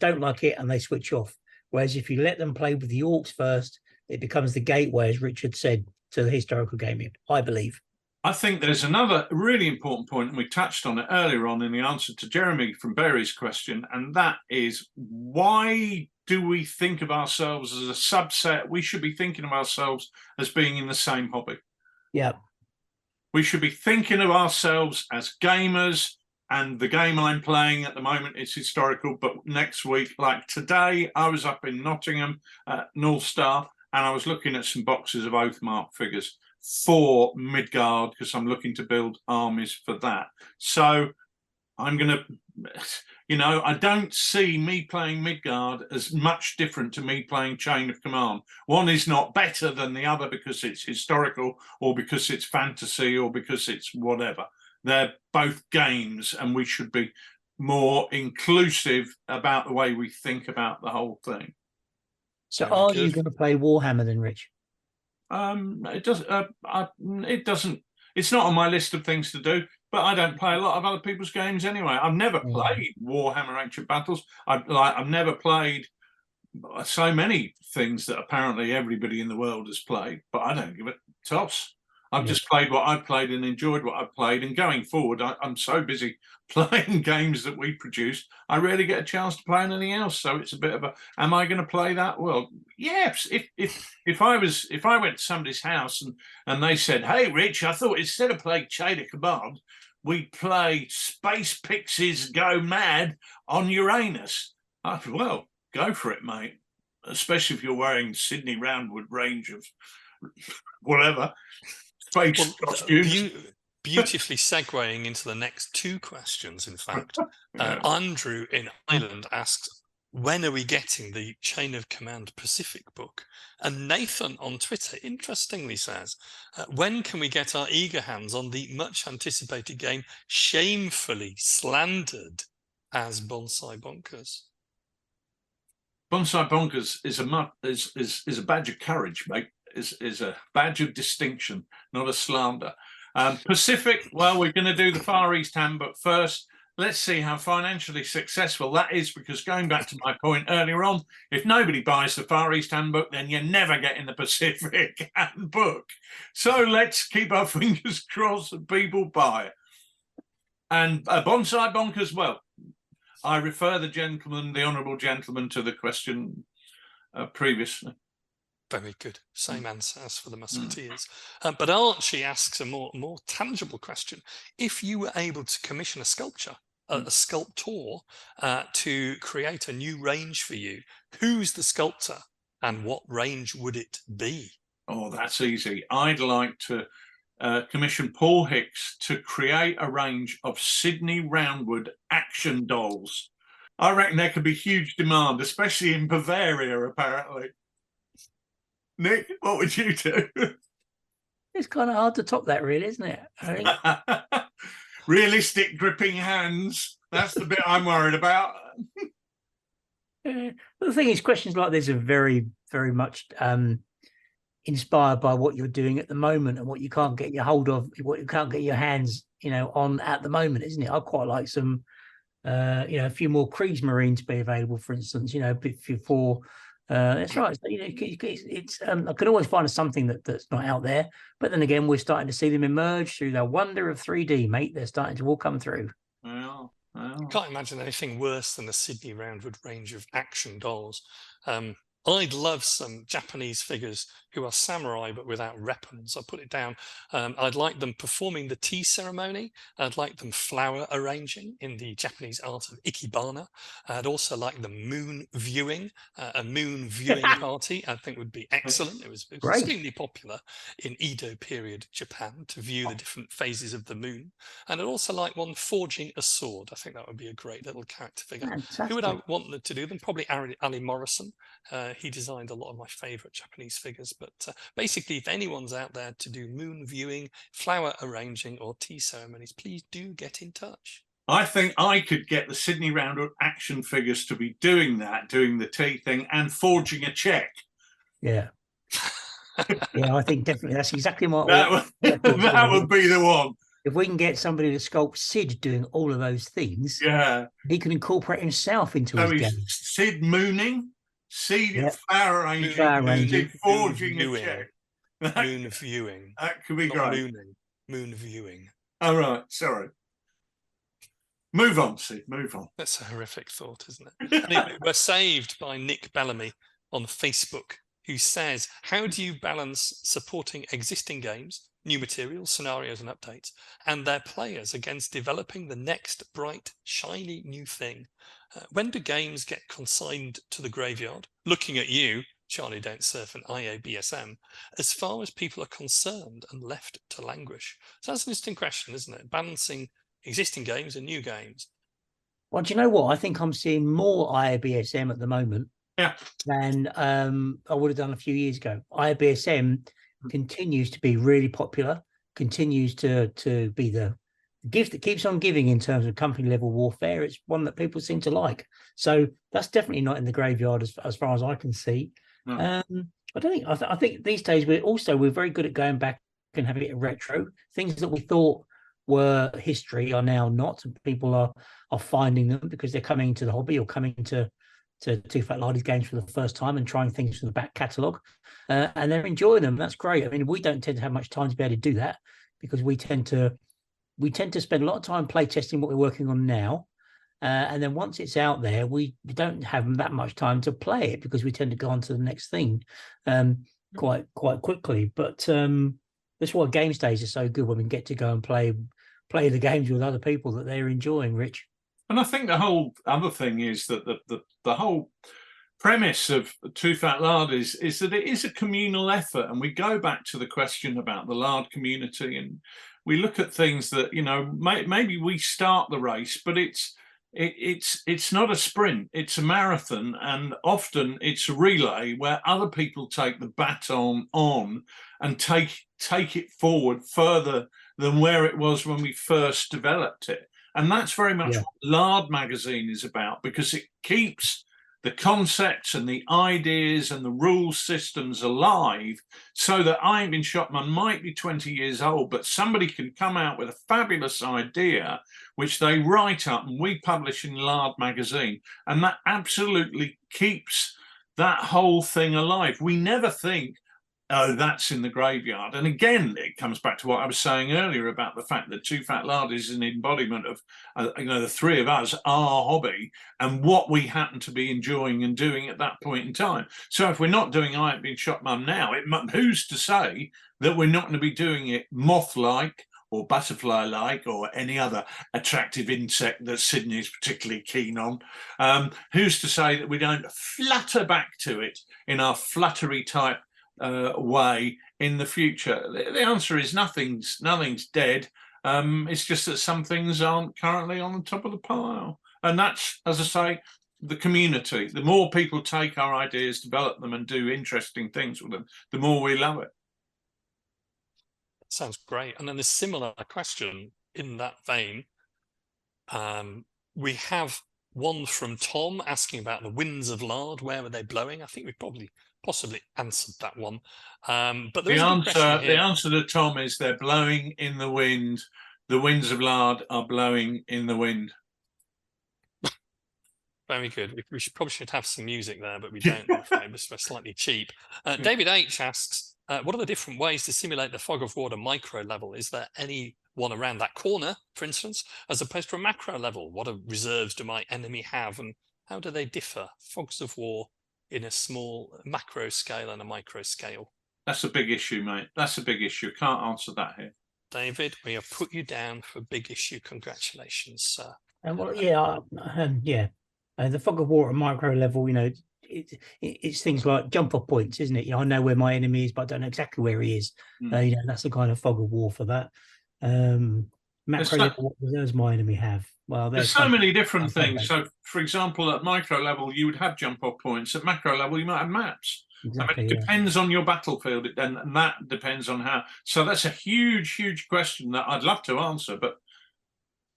don't like it and they switch off. Whereas if you let them play with the Orcs first, it becomes the gateway, as Richard said, to the historical gaming, I believe. I think there's another really important point, and we touched on it earlier on in the answer to Jeremy from Barry's question, and that is, why do we think of ourselves as a subset? We should be thinking of ourselves as being in the same hobby. Yeah. We should be thinking of ourselves as gamers, and the game I'm playing at the moment is historical, but next week, like today, I was up in Nottingham at North Star, and I was looking at some boxes of Oathmark figures for Midgard, because I'm looking to build armies for that. So I'm going to, you know, I don't see me playing Midgard as much different to me playing Chain of Command. One is not better than the other because it's historical, or because it's fantasy, or because it's whatever. They're both games, and we should be more inclusive about the way we think about the whole thing. So are you going to play Warhammer then, Rich? It doesn't. It's not on my list of things to do. But I don't play a lot of other people's games anyway. I've never played Warhammer Ancient Battles. I've never played so many things that apparently everybody in the world has played. But I don't give a toss. I've just played what I've played and enjoyed what I've played. And going forward, I'm so busy playing games that we produce, I rarely get a chance to play anything else. So it's a bit of a, am I going to play that? Well, yes. If I went to somebody's house and they said, "Hey, Rich, I thought instead of playing Chain of Command, we play Space Pixies Go Mad on Uranus. I said, well, go for it, mate. Especially if you're wearing Sidney Roundwood range of whatever space costumes. Beautifully segueing into the next two questions, in fact. Yeah. Andrew in Ireland asks, when are we getting the Chain of Command Pacific book? And Nathan on Twitter, interestingly, says, when can we get our eager hands on the much anticipated game shamefully slandered as Bonsai Bonkers? Bonsai Bonkers is a badge of courage, mate. Is a badge of distinction, not a slander. Pacific, well, we're going to do the Far East Handbook first. Let's see how financially successful that is, because going back to my point earlier on, if nobody buys the Far East Handbook, then you're never getting the Pacific Handbook. So let's keep our fingers crossed that people buy it. And Bonsai Bonkers, well, I refer the honourable gentleman, to the question previously. Very good. Same answer as for the Musketeers. But Archie asks a more tangible question. If you were able to commission a sculptor, a sculptor, to create a new range for you, who's the sculptor and what range would it be? Oh, that's easy. I'd like to commission Paul Hicks to create a range of Sidney Roundwood action dolls. I reckon there could be huge demand, especially in Bavaria, apparently. Nick, what would you do? It's kind of hard to top that, really, isn't it? I think. Realistic gripping hands. That's the bit I'm worried about. But the thing is, questions like this are very, very much inspired by what you're doing at the moment and what you can't get your hold of, what you can't get your hands, on at the moment, isn't it? I quite like some, a few more Kriegsmarine to be available, for instance. Before. That's right. It's I could always find something that's not out there, but then again, we're starting to see them emerge through the wonder of 3D, mate. They're starting to all come through. Well. Can't imagine anything worse than the Sidney Roundwood range of action dolls. I'd love some Japanese figures who are samurai but without weapons. I'll put it down. I'd like them performing the tea ceremony. I'd like them flower arranging in the Japanese art of ikebana. I'd also like them moon viewing. A moon viewing party, I think, would be excellent. It was extremely popular in Edo period Japan to view the different phases of the moon. And I'd also like one forging a sword. I think that would be a great little character figure. Fantastic. Who would I want to do them? Probably Ali Morrison. He designed a lot of my favourite Japanese figures, but basically, if anyone's out there to do moon viewing, flower arranging, or tea ceremonies, please do get in touch. I think I could get the Sidney Roundwood action figures to be doing the tea thing and forging a cheque. Yeah. Yeah, I think definitely that's exactly what that would be the one. If we can get somebody to sculpt Sid doing all of those things, yeah, he can incorporate himself into his game. Sid mooning. Flower arranging, forging a check. Moon viewing. That could be great. Moon viewing. All right, sorry. Move on, Sid, move on. That's a horrific thought, isn't it? Anyway, we're saved by Nick Bellamy on Facebook, who says, how do you balance supporting existing games, new materials, scenarios and updates, and their players against developing the next bright, shiny new thing? When do games get consigned to the graveyard? Looking at you, Charlie Don't Surf and IABSM, as far as people are concerned and left to languish. So that's an interesting question, isn't it? Balancing existing games and new games. Well, do you know what? I think I'm seeing more IABSM at the moment than I would have done a few years ago. IABSM continues to be really popular, continues to be the gift that keeps on giving in terms of company level warfare. It's one that people seem to like. So that's definitely not in the graveyard as far as I can see. I don't think. I think these days we're very good at going back and having it retro. Things that we thought were history are now not, and people are finding them because they're coming into the hobby or coming to TooFatLardies games for the first time and trying things from the back catalogue, and they're enjoying them. That's great. I mean, we don't tend to have much time to be able to do that because we tend to spend a lot of time play testing what we're working on now. And then once it's out there, we don't have that much time to play it because we tend to go on to the next thing quite quickly. But that's why game stays are so good when we get to go and play play the games with other people that they're enjoying, Rich. And I think the whole other thing is that the whole premise of TooFatLardies is that it is a communal effort, and we go back to the question about the lard community, and we look at things that, you know, maybe we start the race, but it's not a sprint, it's a marathon, and often it's a relay where other people take the baton on and take it forward further than where it was when we first developed it. And that's very much what Lard magazine is about, because it keeps the concepts and the ideas and the rule systems alive, so that I Ain't Been Shot Man might be 20 years old, but somebody can come out with a fabulous idea, which they write up and we publish in Lard magazine. And that absolutely keeps that whole thing alive. We never think, oh, that's in the graveyard. And again, it comes back to what I was saying earlier about the fact that TooFatLardies is an embodiment of, you know, the three of us, our hobby, and what we happen to be enjoying and doing at that point in time. So if we're not doing I Ain't Been Shot Mum now, who's to say that we're not going to be doing it moth-like or butterfly-like or any other attractive insect that Sydney is particularly keen on? Who's to say that we don't flutter back to it in our fluttery type way in the future? The answer is nothing's dead. It's just that some things aren't currently on the top of the pile, and that's, as I say, the community. The more people take our ideas, develop them, and do interesting things with them, the more we love it. Sounds great. And then a similar question in that vein. We have one from Tom asking about the winds of Lard. Where were they blowing? I think we've possibly answered that one. But the answer to Tom is they're blowing in the wind. The winds of Lard are blowing in the wind. Very good. We probably should have some music there, but we don't. We're slightly cheap. David H asks, what are the different ways to simulate the fog of war at a micro level? Is there any one around that corner, for instance, as opposed to a macro level? What reserves do my enemy have, and how do they differ? Fogs of war in a small macro scale and a micro scale. That's a big issue, mate. That's a big issue. Can't answer that here. David, we have put you down for a big issue. Congratulations, sir. And well, the fog of war at micro level, you know, it's things like jump off points, isn't it? You know, I know where my enemy is, but I don't know exactly where he is. You know, that's the kind of fog of war for that. Macro level, what reserves my enemy have? Well, there's so many different things. So, for example, at micro level, you would have jump off points. At macro level, you might have maps. Exactly, I mean, it depends on your battlefield, and that depends on how. So that's a huge question that I'd love to answer, but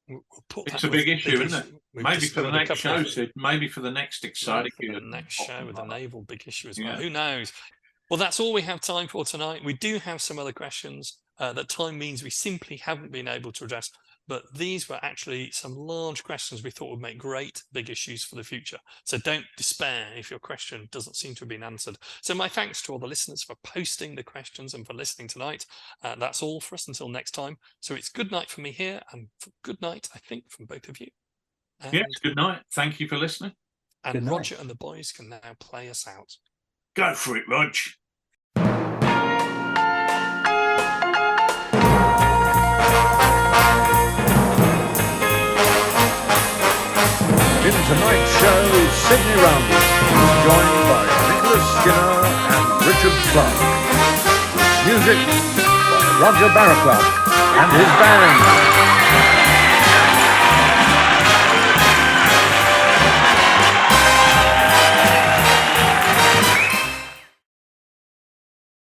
it's a big issue, isn't it? Maybe for the next show, Sid. Maybe for the next exciting next show with the naval big issue as well. Who knows? Well, that's all we have time for tonight. We do have some other questions that time means we simply haven't been able to address. But these were actually some large questions we thought would make great big issues for the future. So don't despair if your question doesn't seem to have been answered. So my thanks to all the listeners for posting the questions and for listening tonight. That's all for us until next time. So it's good night for me here, and good night, I think, from both of you. And yes, good night. Thank you for listening. And Roger and the boys can now play us out. Go for it, Rog. In tonight's show, Sidney Roundwood, joined by Nicholas Skinner and Richard Clark. Music by Roger Barraclough and his band.